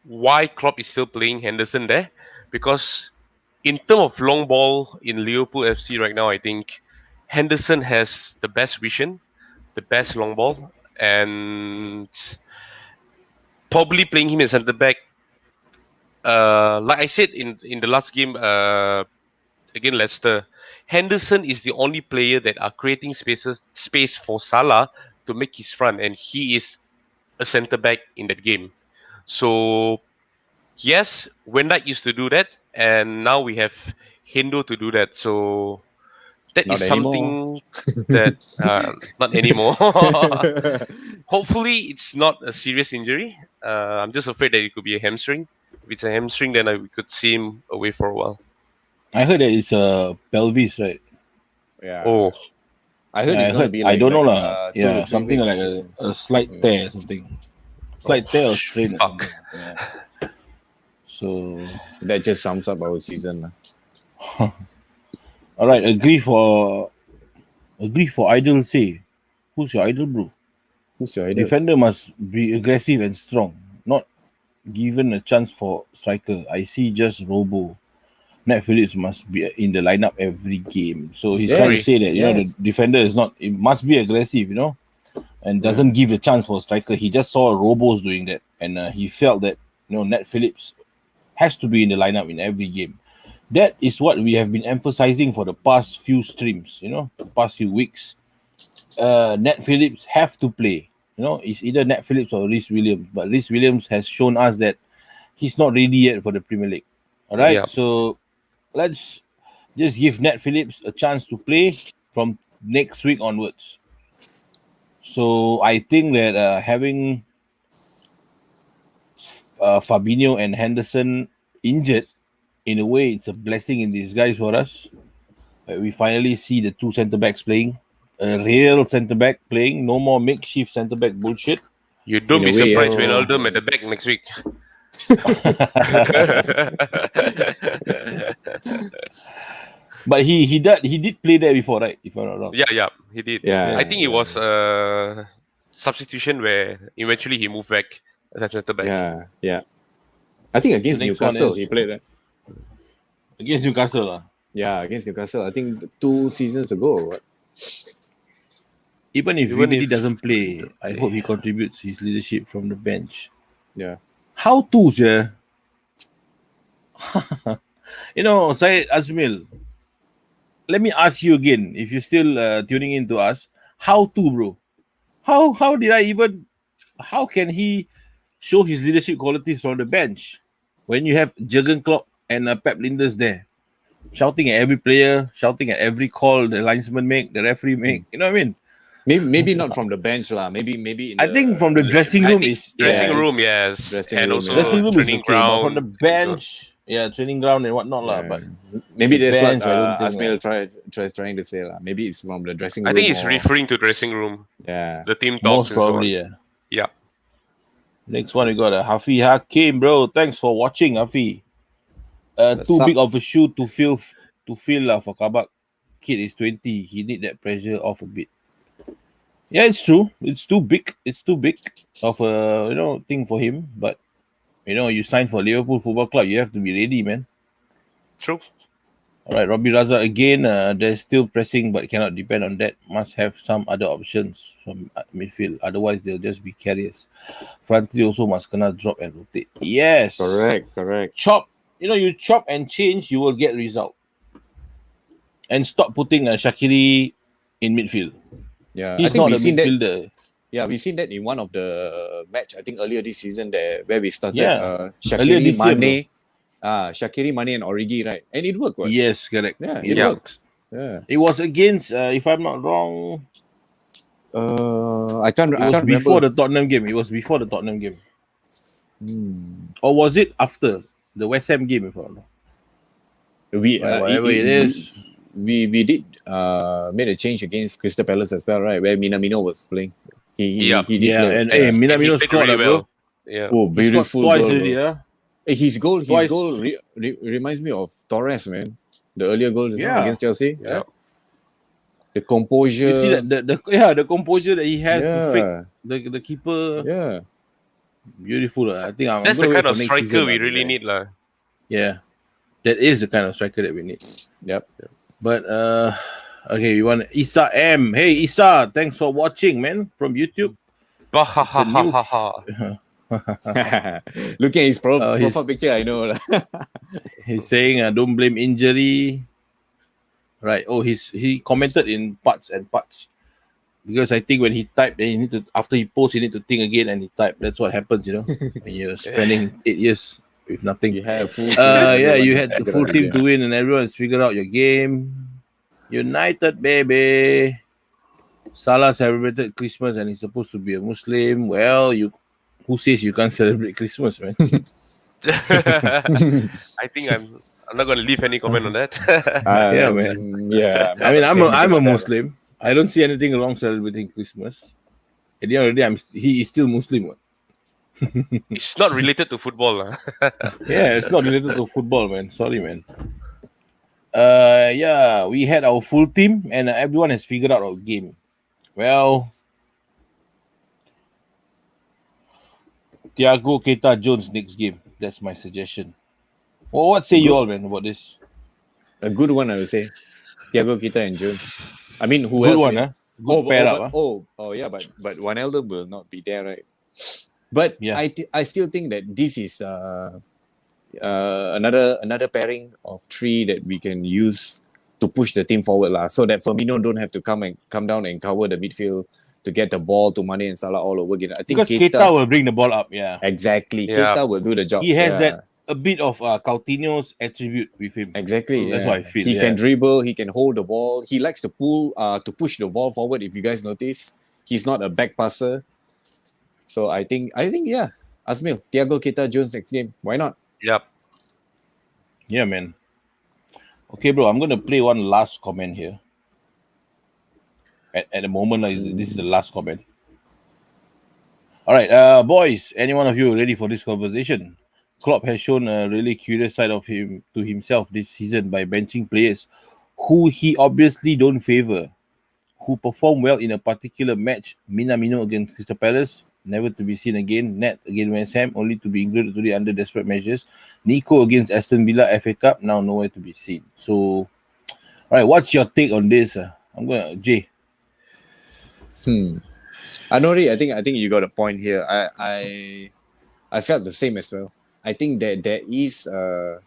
why Klopp is still playing Henderson there, because in terms of long ball in Liverpool FC right now, I think Henderson has the best vision, the best long ball, and probably playing him as centre back. Like I said in the last game against Leicester, Henderson is the only player that are creating space for Salah to make his run, and he is a centre back in that game. So yes, Van Dijk used to do that, and now we have Hendo to do that. So that Not is anymore. something that not anymore. Hopefully, it's not a serious injury. I'm just afraid that it could be a hamstring. If it's a hamstring, then we could see him away for a while. I heard that it's a pelvis, right? Yeah. Oh, I heard Yeah, it's going to be like, I don't know like, lah. 2 to 3 something weeks. like a slight tear, something. Slight tear or strain. Or fuck. something. Yeah. So, That just sums up our season. Lah. all right. Agree for idol. Say, who's your idol, bro? Who's your idol? Defender must be aggressive and strong, not given a chance for striker, I see just Robo. Nat Phillips must be in the lineup every game. So he's trying to say that the defender is not. It must be aggressive, and doesn't give a chance for a striker. He just saw Robos doing that, and he felt that Nat Phillips has to be in the lineup in every game. That is what we have been emphasizing for the past few streams, the past few weeks. Nat Phillips have to play. It's either Nat Phillips or Rhys Williams. But Rhys Williams has shown us that he's not ready yet for the Premier League. All right, Yeah. so let's just give Nat Phillips a chance to play from next week onwards. So I think that having Fabinho and Henderson injured, in a way, it's a blessing in disguise for us. We finally see the two centre backs playing, a real centre back playing. No more makeshift centre back bullshit. You don't In a be way, surprised yes. when Wijnaldum at the back next week. But he did play there before, right? If I'm not wrong. Yeah, he did. Yeah, I think it was a substitution where eventually he moved back as a centre back. Yeah. I think against The next one Newcastle is- he played that. Against Newcastle. Yeah, against Newcastle. I think 2 seasons ago. Or what? Even if Even he if- doesn't play, I hope he contributes his leadership from the bench. Yeah. How to, sir? Syed Azmil, let me ask you again, if you're still tuning in to us, how to, bro? How can he show his leadership qualities from the bench when you have Jurgen Klopp and Pep Linders there, shouting at every player, shouting at every call the linesman make, the referee make? You know what I mean? Maybe not from the bench lah. Maybe in I think from the dressing I room think is dressing yes. room, yes, Dressing and room, also yeah. dressing room is training okay, but from the ground. bench, training ground and whatnot lah. Yeah. But maybe the that's bench, what I don't think Asmail trying to say lah. Maybe it's from the dressing I room. think he's or- referring to dressing room, Yeah. the team talks. most and so on. probably, yeah. Yeah. Next one we got Hafi Hakim, bro. Thanks for watching, Hafi. What's Too up? big of a shoe to fill for Kabak. Kid is 20. He need that pressure off a bit. Yeah, it's true. It's too big. It's too big of a thing for him. But you sign for Liverpool Football Club, you have to be ready, man. True. All right, Robbie Raza again. They're still pressing, but cannot depend on that. Must have some other options from midfield. Otherwise, they'll just be carriers. Front three also must cannot drop and rotate. Yes, Correct. Chop. You chop and change, you will get result. And stop putting Shaqiri in midfield. Yeah. He's I think not a we've seen that. midfielder. Yeah, we've seen that in one of the match. I think earlier this season there where we started. Yeah. Earlier Shaqiri, this year, Mane, Shaqiri, Mane, and Origi, right? And it worked. Right? Yes, correct. Yeah, It Yeah. works. Yeah. It was against, if I'm not wrong, I can't. it I was can't before remember. the Tottenham game. It was before the Tottenham game. Hmm. Or was it after the West Ham game, if I'm not wrong? We Whatever it is. we did made a change against Crystal Palace as well, right? Where Minamino was playing. He Yeah. did Yeah, play. and hey, And he Minamino played scored, really bro. well. Yeah. Oh, He beautiful scored twice goal, already, bro. yeah. Hey, his goal Twice. reminds me of Torres, man. The earlier goal Yeah. against Chelsea. Yeah. The composure. You see that the composure that he has to fake the keeper. Yeah. Beautiful. I think I'm That's gonna the wait kind for of next striker season, we to really be need, lah. Yeah, that is the kind of striker that we need. Yep. But okay, we want Isa M. Hey Isa, thanks for watching, man, from YouTube. It's a new. Looking at his profile his- picture, I know. He's saying, don't blame injury. Right. Oh, he commented in parts and parts. Because I think when he typed, then after he posts, you need to think again and he type. That's what happens, when you're spending 8 years with nothing. You had a full team. Yeah, you everyone had the figured full out, team yeah. to win and everyone's figured out your game. United, baby. Salah celebrated Christmas and he's supposed to be a Muslim. Well, who says you can't celebrate Christmas, man? I think I'm not going to leave any comment on that. Yeah, man. Yeah. I mean, I'm saying a anything about that. Muslim. I don't see anything wrong celebrating Christmas. At the end of the day, he is still Muslim. What? It's not related to football, lah. Yeah, it's not related to football, man. Sorry, man. Yeah, we had our full team and everyone has figured out our game. Well, Thiago, Keita, Jones next game. That's my suggestion. Well, what say you all, man, about this? A good one, I would say. Thiago, Kita, and Jones. I mean, who Good else? one, huh? Good pair up, huh? Yeah, but Wijnaldum will not be there, right? But Yeah. I still think that this is another pairing of three that we can use to push the team forward, lah. So that Firmino don't have to come down and cover the midfield to get the ball to Mane and Salah all over again. I think Because Keita will bring the ball up, yeah. exactly. Yeah. Keita will do the job. He has Yeah. that a bit of Coutinho's attribute with him. Exactly. That's yeah. what I feel. He yeah. can dribble. He can hold the ball. He likes to push the ball forward. If you guys notice, he's not a back passer. So I think yeah, Asmil, Thiago, Keita, Jones next game. Why not? Yep. Yeah, man. Okay, bro. I'm gonna play one last comment here. At the moment, this is the last comment. All right, boys. Any one of you ready for this conversation? Klopp has shown a really curious side of him to himself this season by benching players who he obviously don't favor, who perform well in a particular match. Minamino against Crystal Palace, never to be seen again. Net against West Ham, only to be included today under desperate measures. Nico against Aston Villa FA Cup, now nowhere to be seen. So, all right, what's your take on this? I'm gonna Jay. Anori, I think you got a point here. I felt the same as well. I think that there is a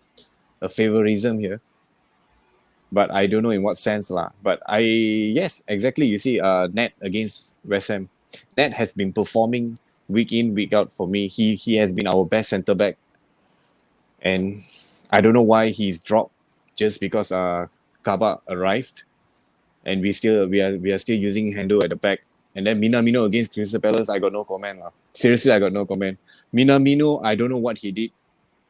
favorism here, but I don't know in what sense lah. But yes, exactly. You see, Net against West Ham, Net has been performing week in week out for me. He has been our best centre back, and I don't know why he's dropped just because Kaba arrived, and we are still using Hendo at the back. And then Minamino against Crystal Palace, I got no comment lah. Seriously, I got no comment. Minamino, I don't know what he did.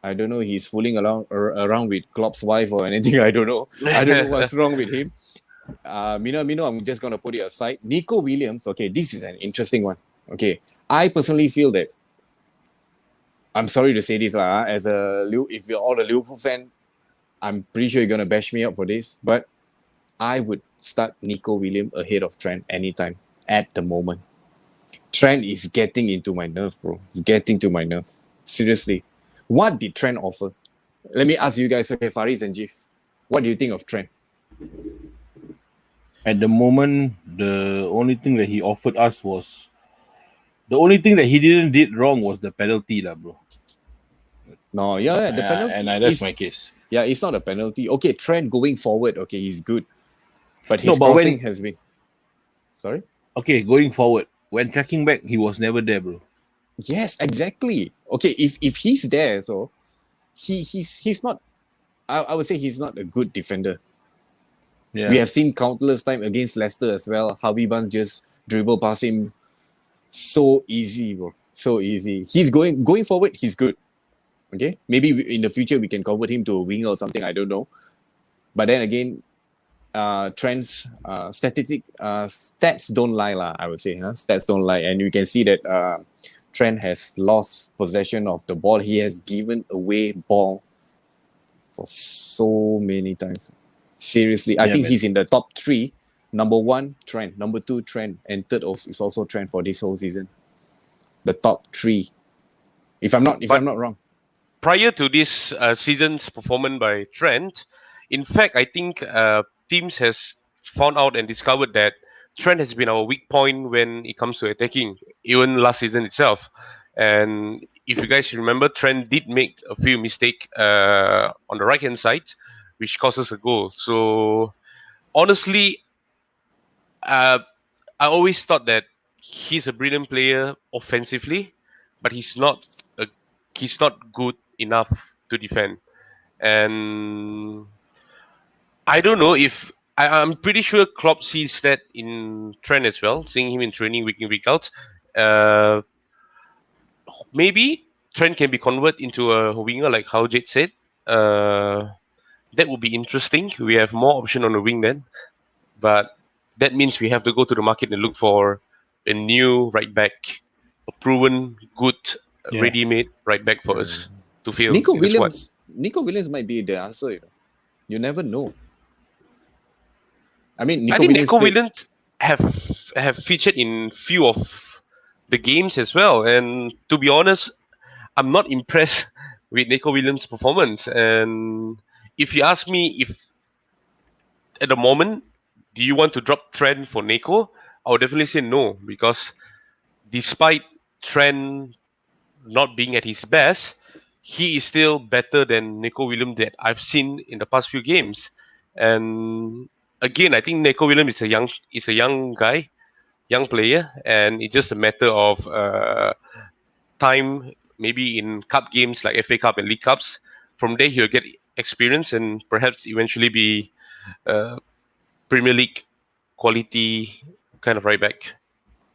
I don't know. He's fooling around with Klopp's wife or anything. I don't know. I don't know what's wrong with him. Minamino, I'm just gonna put it aside. Nico Williams. Okay, this is an interesting one. Okay, I personally feel that. I'm sorry to say this lah. If you're all a Liverpool fan, I'm pretty sure you're gonna bash me up for this, but I would start Nico Williams ahead of Trent anytime. At the moment, Trent is getting into my nerve, bro. He's getting to my nerve. Seriously, what did Trent offer? Let me ask you guys, okay, Faris and Jif, what do you think of Trent? At the moment, the only thing that he offered us was the only thing that he did wrong was the penalty, lah, bro. No, yeah, the penalty. And that's my case. Yeah, it's not a penalty. Okay, Trent going forward, okay, he's good, but his No, but crossing has been. Sorry. Okay, going forward, when tracking back, he was never there, bro. Yes, exactly. Okay, if he's there, so he's not. I would say he's not a good defender. Yeah. We have seen countless time against Leicester as well. Harvey Barnes just dribble past him, so easy, bro. So easy. He's going forward. He's good. Okay, maybe in the future we can convert him to a winger or something. I don't know. But then again, Trent's stats don't lie lah. I would say, stats don't lie, and you can see that Trent has lost possession of the ball. He has given away ball for so many times. Seriously, I think he's in the top 3. Number 1, Trent. Number 2, Trent, and third is also Trent for this whole season. The top 3, if I'm not wrong. Prior to this season's performance by Trent, in fact, I think teams has found out and discovered that Trent has been our weak point when it comes to attacking, even last season itself. And if you guys remember, Trent did make a few mistakes on the right-hand side, which cost us a goal. So, honestly, I always thought that he's a brilliant player offensively, but he's not good enough to defend. And I don't know if I'm pretty sure Klopp sees that in Trent as well, seeing him in training week in, week out. Maybe Trent can be converted into a winger, like how Jade said. That would be interesting. We have more option on the wing then. But that means we have to go to the market and look for a new right back, a proven, good, ready-made right back for us to fill. Nico Williams might be the answer. You never know. I mean, Nico Williams have featured in few of the games as well. And to be honest, I'm not impressed with Nico Williams' performance. And if you ask me if at the moment, do you want to drop Trent for Nico? I would definitely say no, because despite Trent not being at his best, he is still better than Nico Williams that I've seen in the past few games. And again, I think Nico Williams is a young guy, young player, and it's just a matter of time, maybe in cup games like FA Cup and League Cups. From there, he'll get experience and perhaps eventually be Premier League quality kind of right back.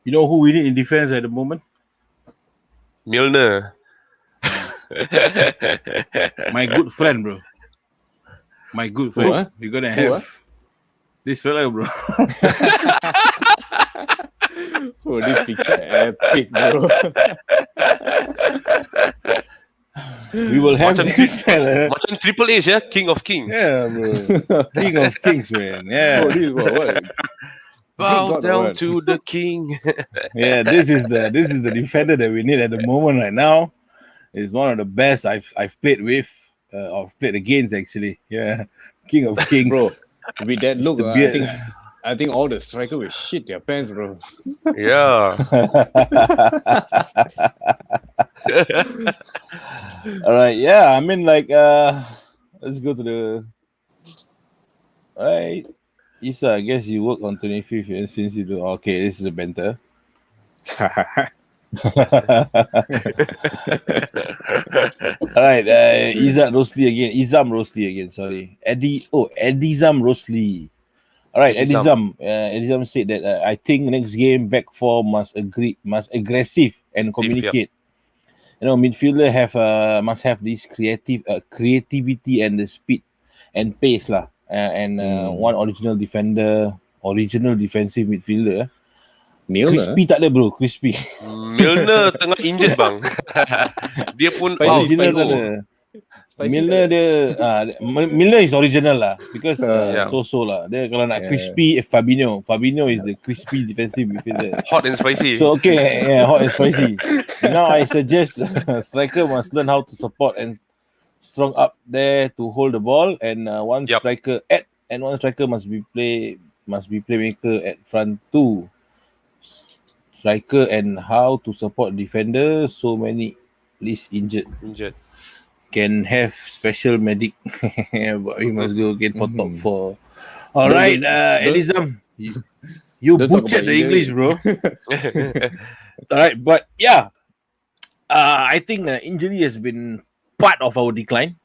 You know who we need in defense at the moment? Milner. My good friend, bro. My good friend. ah? You're gonna Who, have this fella, bro. Oh, this picture epic, bro. We will have Macam this fella. Macam Triple H, yeah? King of Kings. Yeah, bro. King of Kings, man. Yeah. Oh, this is what? Bow God, down what? to the king. Yeah, this is the defender that we need at the moment right now. It's one of the best I've played with, or played against actually. Yeah, King of Kings, Bro, with that look, Mr. Beard. I think all the striker will shit their pants, bro. Yeah. All right, yeah. I mean, like, let's go to the. All right, Isa. I guess you work on 25th, and since you do, okay, this is a banter. All right, Izam Rosli again. Sorry, Edizam Rosli. All right, Edizam. Edizam said that I think next game back four must aggressive and communicate. You know, midfielder must have this creativity and the speed and pace lah. And one original defensive midfielder. Milner? Crispy tak ada, bro. Crispy. Milner tengah injured, bang. Dia pun Spicy, out. Original tak spicy. ada. Spicy Milner tak dia Milner is original lah, because Yeah. so lah. Dia kalau nak Yeah. crispy, Fabinho is the crispy defensive midfielder. Hot and spicy. So okay, yeah, hot and spicy. Now I suggest striker must learn how to support and strong up there to hold the ball, and one Yup. striker must be playmaker at front too. Striker and how to support defender. So many least injured can have special medic, but we must go again for top four. All Don't- right, don't- Edizam, you don't talk butchered about the English, bro. All right, but yeah, I think injury has been part of our decline.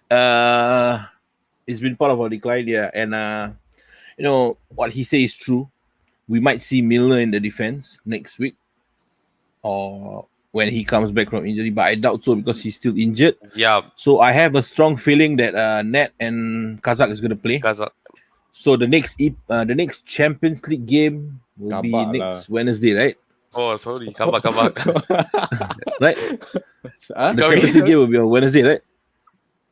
It's been part of our decline, yeah, and you know what he says is true. We might see Milner in the defense next week, or when he comes back from injury, but I doubt so because he's still injured. Yeah, So I have a strong feeling that Nat and Kazak is going to play. Kazak. So the next Champions League game will be Kabak next Wednesday, right? Oh, sorry. Kabar. Right. Huh? The Sorry. Champions League game will be on Wednesday, right?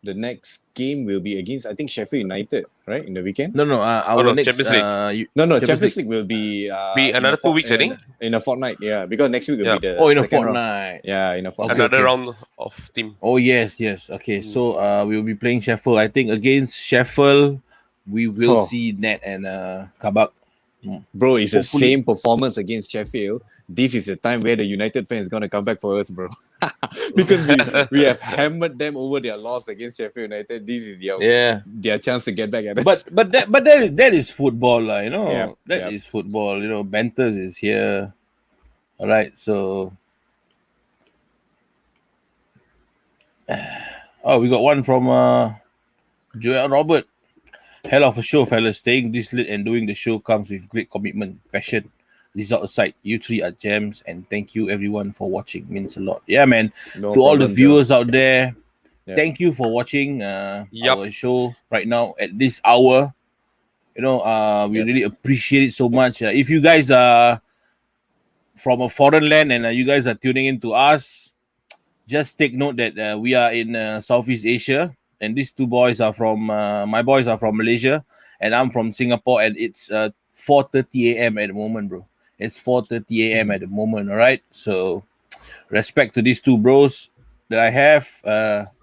The next game will be against, I think, Sheffield United, right? In the weekend? No. Our no, next Champions League. No, Champions Champions League will be Be in another a 2 weeks, I think. In a fortnight, yeah. Because next week will Yeah. be the in a second round. fortnight. Yeah, in a fortnight. Another okay. round of team. Oh yes. Okay, so we will be playing Sheffield. I think against Sheffield, we will Oh. see Nat and Kabak. Bro, it's the Hopefully- same performance against Sheffield. This is the time where the United fans is gonna come back for us, bro. Because we have hammered them over their loss against Sheffield United. This is their chance to get back at us. But that is football, lah. You know, Yeah, that yeah. is football. You know, Banters is here. All right, so we got one from Joel Robert. Hell of a show, fellas. Staying this late and doing the show comes with great commitment, passion. Result aside, you three are gems, and thank you everyone for watching. Means a lot. Yeah, man. No To all the problem, viewers out there, Yeah. thank you for watching Yup. our show right now at this hour. You know, we Yep. really appreciate it so much. If you guys are from a foreign land and you guys are tuning in to us, just take note that we are in Southeast Asia, and these two boys are from my boys are from Malaysia, and I'm from Singapore, and it's 4:30 a.m. at the moment, bro. It's 4:30 a.m. at the moment. All right, so respect to these two bros. that I have.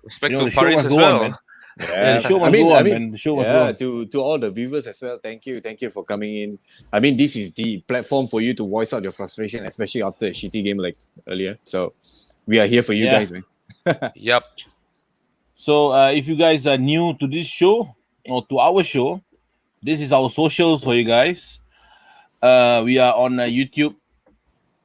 Respect You know, to the show Paris must as go on, well. man. Yeah, Yeah, the show must go on, man. The show must go yeah. on. To all the viewers as well, thank you for coming in. I mean, this is the platform for you to voice out your frustration, especially after a shitty game like earlier. So, we are here for you Yeah. guys, man. Yep. So if you guys are new to this show or to our show, this is our socials for you guys. We are on YouTube,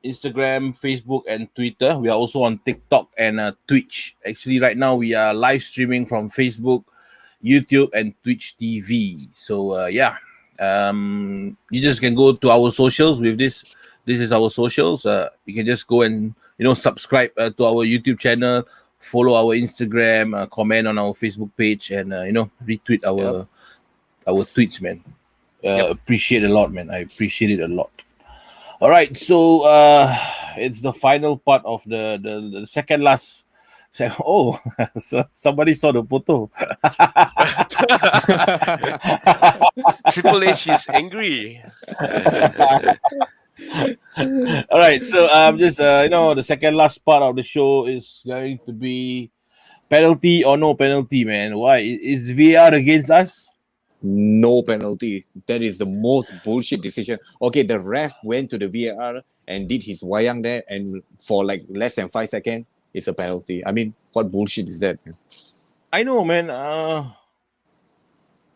Instagram, Facebook, and Twitter. We are also on TikTok and Twitch. Actually, right now we are live streaming from Facebook, YouTube, and Twitch TV. So yeah, you just can go to our socials with this. This is our socials. You can just go and subscribe to our YouTube channel, follow our Instagram, comment on our Facebook page, and retweet our tweets, man. Yep. Appreciate a lot, man. I appreciate it a lot. All right, so it's the final part of the second last. Oh, so somebody saw the photo. Triple H is angry. All right, so just the second last part of the show is going to be penalty or no penalty, man. Why is VAR against us? No penalty. That is the most bullshit decision. Okay, the ref went to the VAR and did his wayang there, and for like less than 5 seconds, it's a penalty. I mean, what bullshit is that? Man? I know, man.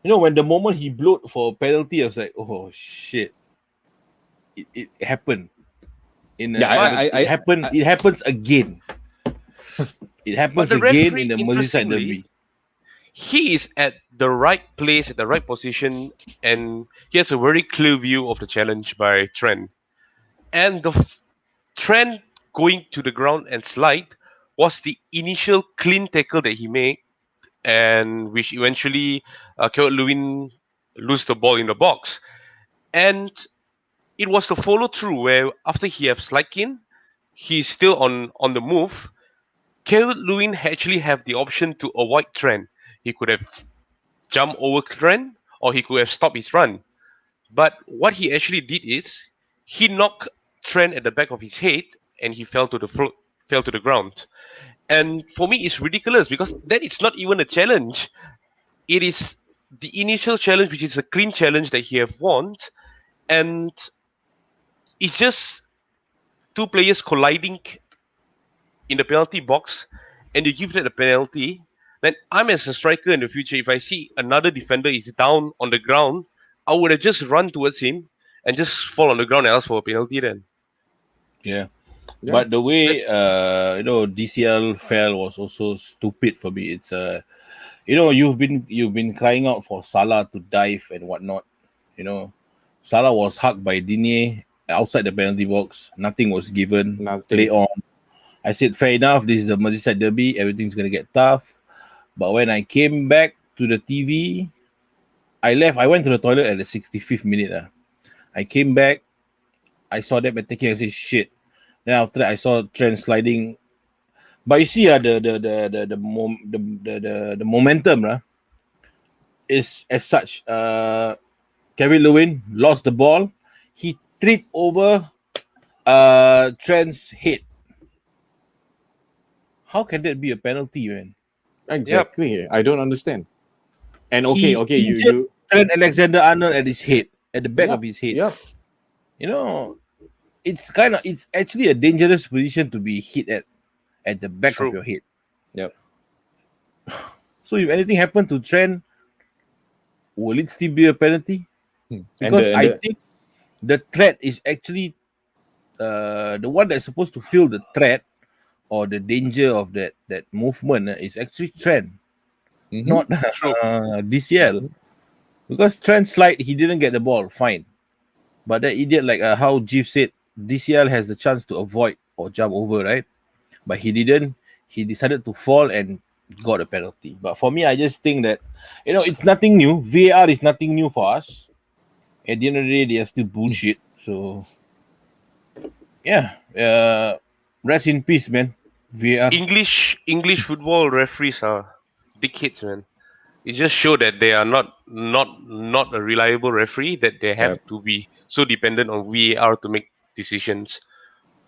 When the moment he blowed for penalty, I was like, oh shit, it happened. It happened. It happens again. It happens the again referee, in the Merseyside interestingly, derby. he is at the right place, at the right position, and he has a very clear view of the challenge by Trent. And Trent going to the ground and slide was the initial clean tackle that he made, and which eventually Kevin Lewin lose the ball in the box. And it was the follow through where after he have slide in, he's still on the move. Kevin Lewin actually have the option to avoid Trent. He could have jumped over Trent, or he could have stopped his run. But what he actually did is he knocked Trent at the back of his head, and he fell to the ground. And for me, it's ridiculous because that is not even a challenge. It is the initial challenge, which is a clean challenge that he have won, and it's just two players colliding in the penalty box, and you give that a penalty. Then I'm as a striker in the future. If I see another defender is down on the ground, I would have just run towards him and just fall on the ground and ask for a penalty. Then Yeah. Yeah. But the way DCL fell was also stupid for me. It's you've been crying out for Salah to dive and whatnot. Salah was hugged by Digne outside the penalty box. Nothing was given. Nothing. Play on. I said, fair enough. This is the Merseyside derby. Everything's gonna get tough. But when I came back to the TV, I left. I went to the toilet at the 65th minute. I came back. I saw them attacking. I said, shit. Then after that, I saw Trent sliding. But you see, the momentum is as such. Kevin Lewin lost the ball. He tripped over Trent's head. How can that be a penalty, man? Exactly. I don't understand. And He okay, injured you Trent Alexander-Arnold at his head, at the back yeah, of his head. yeah. It's actually a dangerous position to be hit at the back True. of your head. Yep. So if anything happened to Trent, will it still be a penalty? And Because the- I the- think the threat is actually the one that's supposed to feel the threat or the danger of that movement is actually Trent, Mhm. not True. DCL. Because Trent slide, he didn't get the ball, fine. But that idiot, like how Jeff said, DCL has the chance to avoid or jump over, right? But he didn't. He decided to fall and got a penalty. But for me, I just think that it's nothing new. VAR is nothing new for us. At the end of the day, they are still bullshit. So yeah, rest in peace, man. VAR. English football referees are dickheads, man. It just show that they are not a reliable referee. That they have Yep. to be so dependent on VAR to make decisions.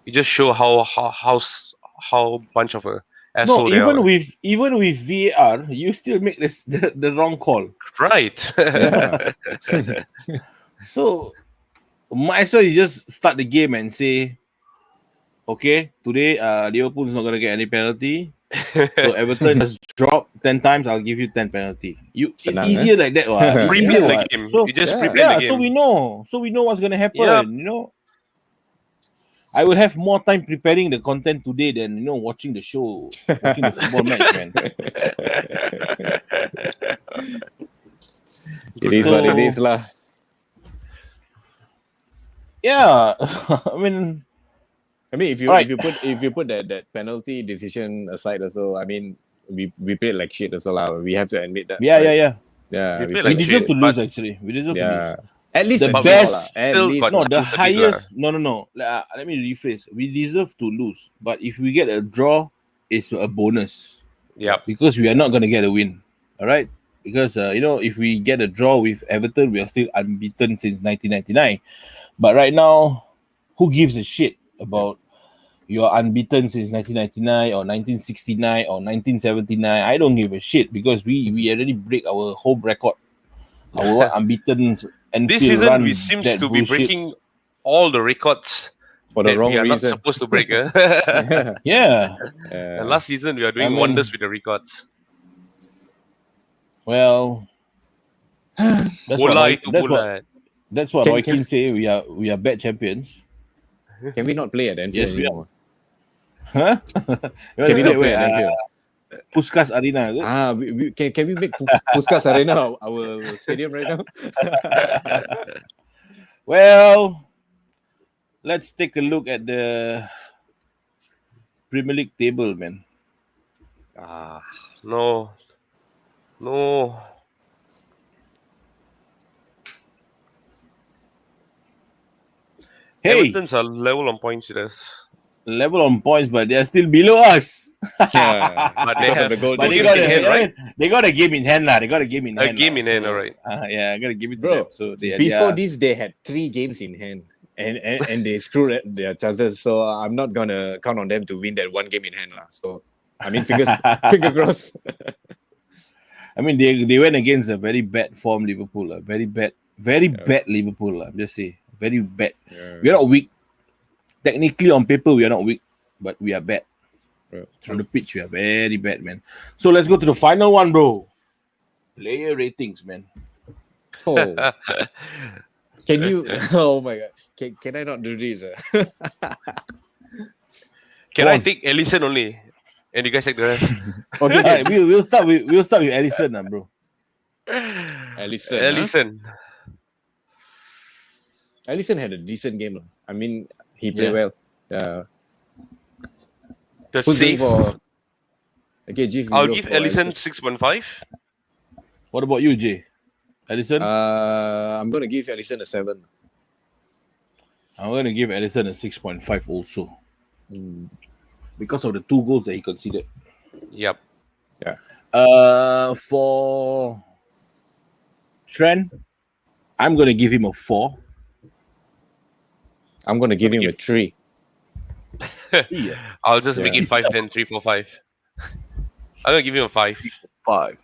It just show how bunch of a asshole they are. even with VAR, you still make the wrong call. Right. Yeah. So might as well you just start the game and say, okay, today Liverpool is not gonna get any penalty. So Everton just drop 10 times, I'll give you 10 penalty. It's Senang, easier like that. It's Pre-plan easier. the What? game. So You just yeah. pre-plan the yeah, game. so we know what's gonna happen. Yup. You know, I will have more time preparing the content today than watching the show, watching the football match, man. It is what it is, lah. Yeah, I mean, if Right. you put that penalty decision aside, also, I mean, we played like shit also, lah. We have to admit that. yeah. Yeah, We we played We like deserve shit, to lose. but- Actually, we deserve to yeah. lose. At least The a But draw, best- lah. At still least got No, lah. the chances to highest. No. Let me rephrase. We deserve to lose, but if we get a draw, it's a bonus Yep. because we are not gonna get a win. All right, because if we get a draw with Everton, we are still unbeaten since 1999. But right now, who gives a shit about you're unbeaten since 1999 or 1969 or 1979? I don't give a shit because we already break our home record. Our unbeaten and This season we seems to be breaking all the records For the that wrong we are not reason. supposed to break. Yeah. Yeah. And last season we are doing I mean- wonders with the records. Well, that's what Bola Roy, itu that's what bola. that's what Can- Roy can- Keane say. We are bad champions. Can we not play at Anfield Yes, we are. anymore? Huh? Can we not play Where, at Anfield? Puskas Arena, is it? Can we make Puskas Arena our stadium right now? Well, let's take a look at the Premier League table, man. No. Hey, Everton's are level on points with us. level on points, but they are still below us. Yeah. But they Because of have the goal But they games got in a, hand, right? they got a game in hand, lah. They got a game in A hand. game lah. in hand, So, alright. yeah, I gotta give it to Bro, them. So Before they this, they had 3 games in hand. And they screwed their chances. So I'm not gonna count on them to win that 1 game in hand, lah. So I mean, finger crossed. I mean, they went against a very bad form Liverpool, very bad Liverpool. I'm just saying, very bad. Yeah. We are not weak. Technically, on paper, we are not weak, but we are bad. Bro, On the pitch, we are very bad, man. So let's go to the final one, bro. Player ratings, man. Oh. Can you? Oh my god! Can I not do this? Can Go I on. take Ellison only? And you guys take the rest? Okay, All right, we'll start with Alisson, bro. Alisson. Ellison. Alisson had a decent game, lah. I mean, he played Yeah. well. Yeah. The Who's going save. for? Okay, Jeff. I'll you go give for Ellison 6.5. What about you, Jay? Alisson? I'm gonna give Alisson a 7. I'm gonna give Alisson a 6.5 also Mm. because of the 2 goals that he conceded. Yep. For Trent, I'm gonna give him a 4. I'm gonna give him a 3. 3, yeah. I'll just make Yeah. it 5 then, 3, 4, 5. I'm gonna give him a 5. 5.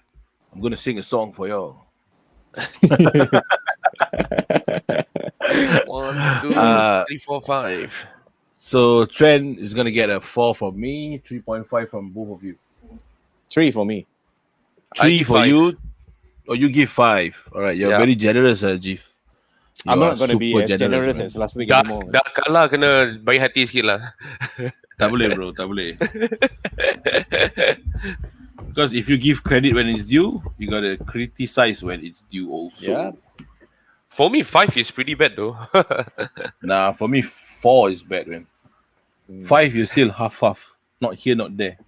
I'm gonna sing a song for y'all. 1, 2, Uh, 3, 4, 5. So Trent is gonna get a 4 from me, 3.5 from both of you. 3 for me. I 3 give for 5. you, or you give 5. All right, you're Yeah. very generous, Jeef. I'm You not are gonna be super as generous man. as last week Dah, anymore. dah kalah kena baik hati sikit lah. Tak boleh, bro. Tak boleh. Because if you give credit when it's due, you gotta criticize when it's due also. Yeah. For me, 5 is pretty bad though. Nah, for me, 4 is bad, man. 5, you still half. Not here, not there.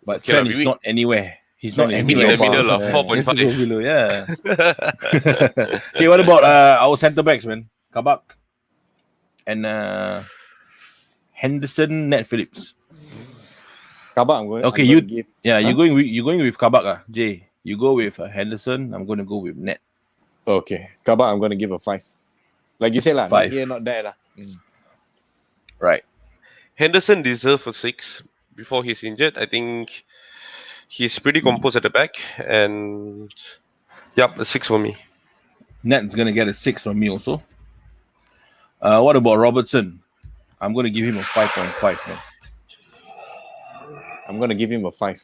But Okay lah, Trent is maybe- not anywhere. He's Trent not is in anywhere. the middle lah, Yeah. 4.5. Let's go below, yeah. Okay, what about our centre backs, man? Kabak and Henderson, Nat Phillips. Kabak, I'm going. Okay, I'm you- gonna give. Yeah, Huh? you're going with Kabak, Jay. You go with Henderson. I'm going to go with Nat. Okay, Kabak, I'm gonna give a 5. Like you said, lah. Not 5. here, not there, lah. Right. Henderson deserves a 6 before he's injured. I think he's pretty composed at the back, and yep, a 6 for me. Net's gonna get a 6 from me also. What about Robertson? I'm gonna give him a 5.5, man. I'm gonna give him a 5.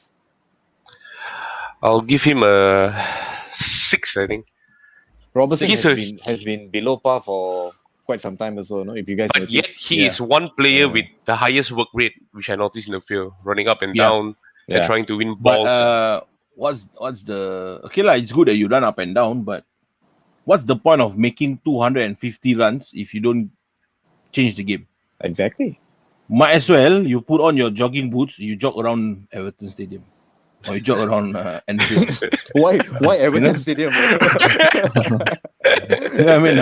I'll give him a 6. I think. Robertson He's has been below par for quite some time also. No, if you guys But yet notice. he is one player with the highest work rate, which I noticed in the field, running up and Yeah. down and Yeah. trying to win But balls. what's the okay lah? It's good that you run up and down, but what's the point of making 250 runs if you don't change the game? Exactly. Might as well you put on your jogging boots, you jog around Everton Stadium, or you jog around Anfield. Why Everton Stadium? Bro? You know what I mean?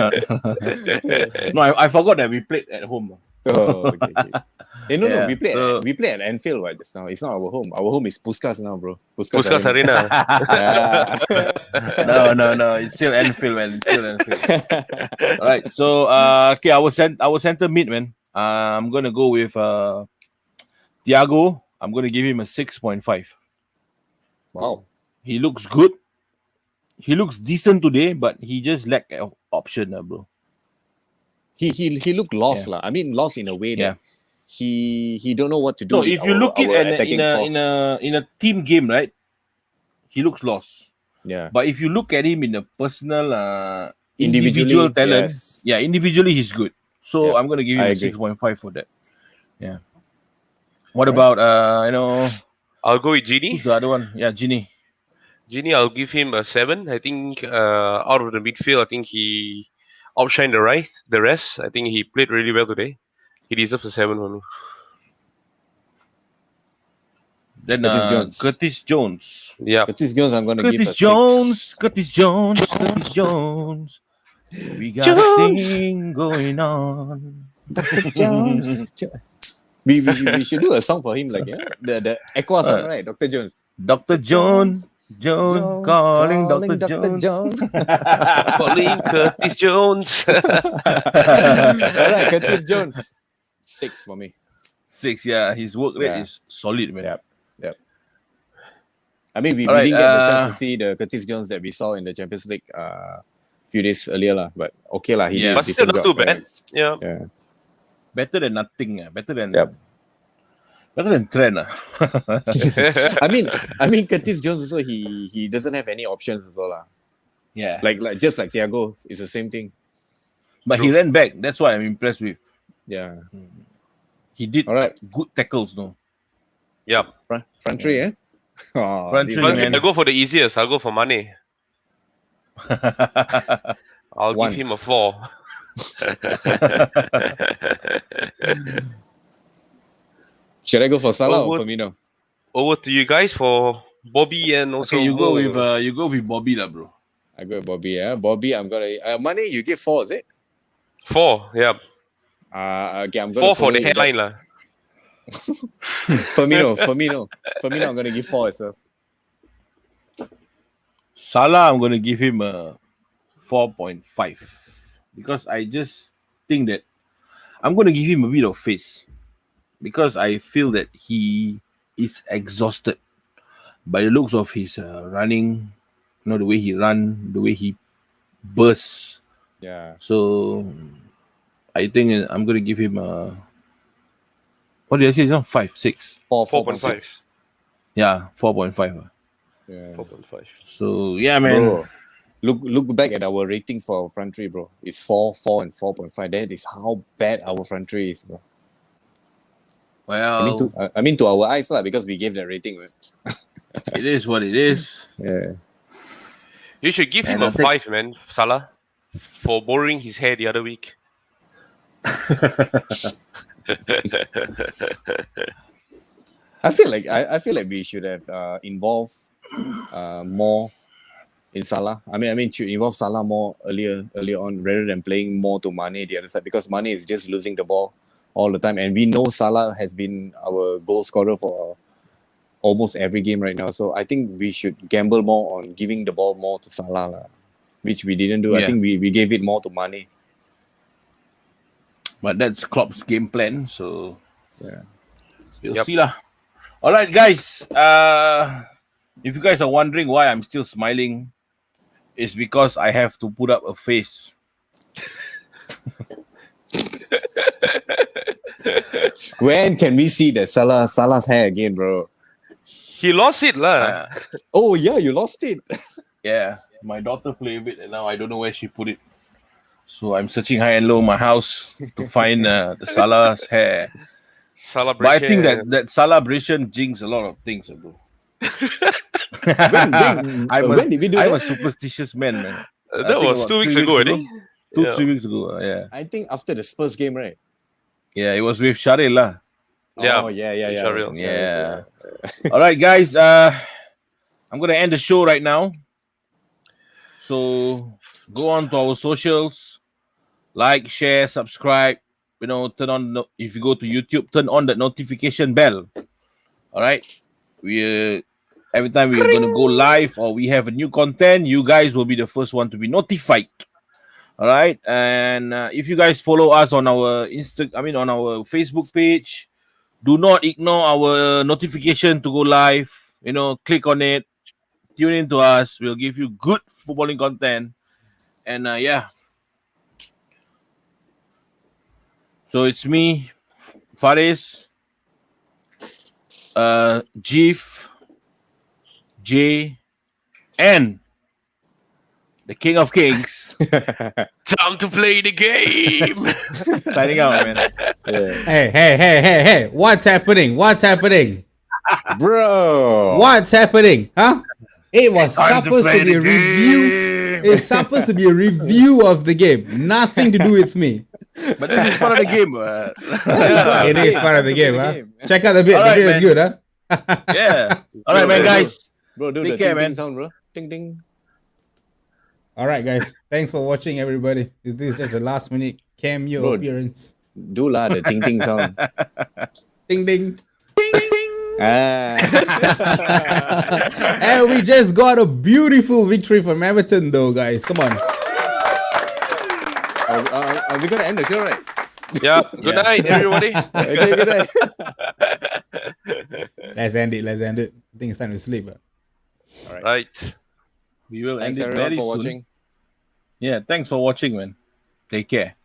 No, I forgot that we played at home. Oh, okay. No, Yeah, we play at Anfield right just now. It's not our home. Our home is Puskas now, bro. Puskas Arena. Yeah. No. It's still Anfield, man. It's still Anfield. All right. So, okay, our center mid, man. I'm gonna go with Thiago. I'm gonna give him a 6.5. Wow. He looks good. He looks decent today, but he just lacked an option, bro. He looked lost, lah. I mean, lost in a way that he don't know what to do. So with if you look our at attacking force. in a team game, right? He looks lost. Yeah. But if you look at him in a personal Individually, individual talent, yes. yeah, individually he's good. So Yeah, I'm gonna give him I a agree. 6.5 for that. Yeah. What about I'll go with Genie. who's the other one? Yeah, Ginny. Genie, I'll give him a 7. I think out of the midfield, I think he outshined the rest. I think he played really well today. He deserves a 7 for me. Then Curtis Jones. Curtis Jones. Yeah. Curtis Jones, I'm gonna give a Curtis Jones. 6. Curtis Jones. Curtis Jones. We got a Jones. thing going on. Dr. Jones. We should do a song for him, like the Aqua song, right? Dr. Jones. Dr. Jones. Jones calling Dr. Jones. Calling Curtis Jones. Alright, Curtis Jones. 6 for me. 6, yeah. His work rate Yeah. is solid, man. Yep. I mean, we Alright, didn't get the chance to see the Curtis Jones that we saw in the Champions League few days earlier, lah. But okay, lah. He Yeah. did a But still decent not job. too bad. Yeah. Yeah. Better than nothing. Better than Yep. better than Trent. I mean, Curtis Jones also he doesn't have any options as well, lah. Yeah. Like just like Thiago, it's the same thing. But he ran back. That's what I'm impressed with. Yeah. He did All right. good tackles, no. Yeah. Front three, eh? Oh, Front this three, one. man. I'll go for the easiest. I'll go for Mane. I'll 1. give him a 4. Should I go for Salah or Over- Firmino? Over to you guys for Bobby and also Okay, you go with Bobby, lah, bro. I go with Bobby. Bobby, I'm gonna Money. You give 4, is it? 4. Yeah. Okay, I'm gonna 4 for follow the it back. headline lah. Firmino. I'm gonna give 4 as well. Salah, I'm gonna give him a 4.5 because I just think that I'm gonna give him a bit of face because I feel that he is exhausted by the looks of his running, the way he run, the way he bursts. Yeah. So I think I'm gonna give him a what did I say? It's not 5, 6. 4.5. Yeah, 4.5. Yeah. 4.5. So yeah, man. Bro, look back at our ratings for our front three, bro. It's 4, 4, and 4.5. That is how bad our front three is, bro. Well, I mean to our eyes, lah, because we gave that rating. Right? it is what it is. Yeah. You should give him And a I think- 5, man, Salah, for borrowing his hair the other week. I feel like we should have involved more in Salah. I mean, should involve Salah more earlier on rather than playing more to Mane the other side, because Mane is just losing the ball all the time, and we know Salah has been our goal scorer for almost every game right now. So I think we should gamble more on giving the ball more to Salah, lah, which we didn't do. I Yeah. think we gave it more to Mane. But that's Klopp's game plan, so Yeah. we'll Yep. see lah. All right, guys. If you guys are wondering why I'm still smiling, it's because I have to put up a face. When can we see that Salah's hair again, bro? He lost it, lah. Oh yeah, you lost it. Yeah, my daughter played with it, and now I don't know where she put it. So I'm searching high and low in my house to find the Salah's hair. Celebration. But I think that celebration jinx a lot of things, bro. When did we do I'm that? a superstitious man. I that think was about 2 weeks 3 ago, I think. 3 weeks ago. Yeah, I think after the Spurs game, right? yeah, it was with Sharil lah. Yeah. Oh yeah. Sharil. Yeah. All right, guys. I'm gonna end the show right now. So go on to our socials, like, share, subscribe. You know, turn on if you go to YouTube, turn on the notification bell. All right. We every time we're gonna go live or we have a new content, you guys will be the first one to be notified. All right. And if you guys follow us on our on our Facebook page, do not ignore our notification to go live. You know, click on it, tune in to us. We'll give you good footballing content. And yeah. So it's me, Faris, Jeef, Jay, and the King of Kings. Time to play the game. Signing out, man. Hey. What's happening? Bro. What's happening? Huh? It was Time supposed to play be a the review. game. It's supposed to be a review of the game. Nothing to do with me. But this is part of the game. Yeah. It is part of the game, huh? Check out the bit. All The right, bit is man. good, huh? Yeah. All right, man, guys. Bro, do Take the care, ding man. ding sound, bro. Ding ding. All right, guys. Thanks for watching, everybody. This is just a last minute cameo Bro. appearance. Do la the ding ding sound. Ding ding. Ah. And we just got a beautiful victory from Everton, though, guys. Come on. We're gonna end the show, right? Yeah. Good night, everybody. Okay, good night. Let's end it. I think it's time to sleep. Right. We will Thanks end it everyone very for soon. watching. Yeah, thanks for watching, man. Take care.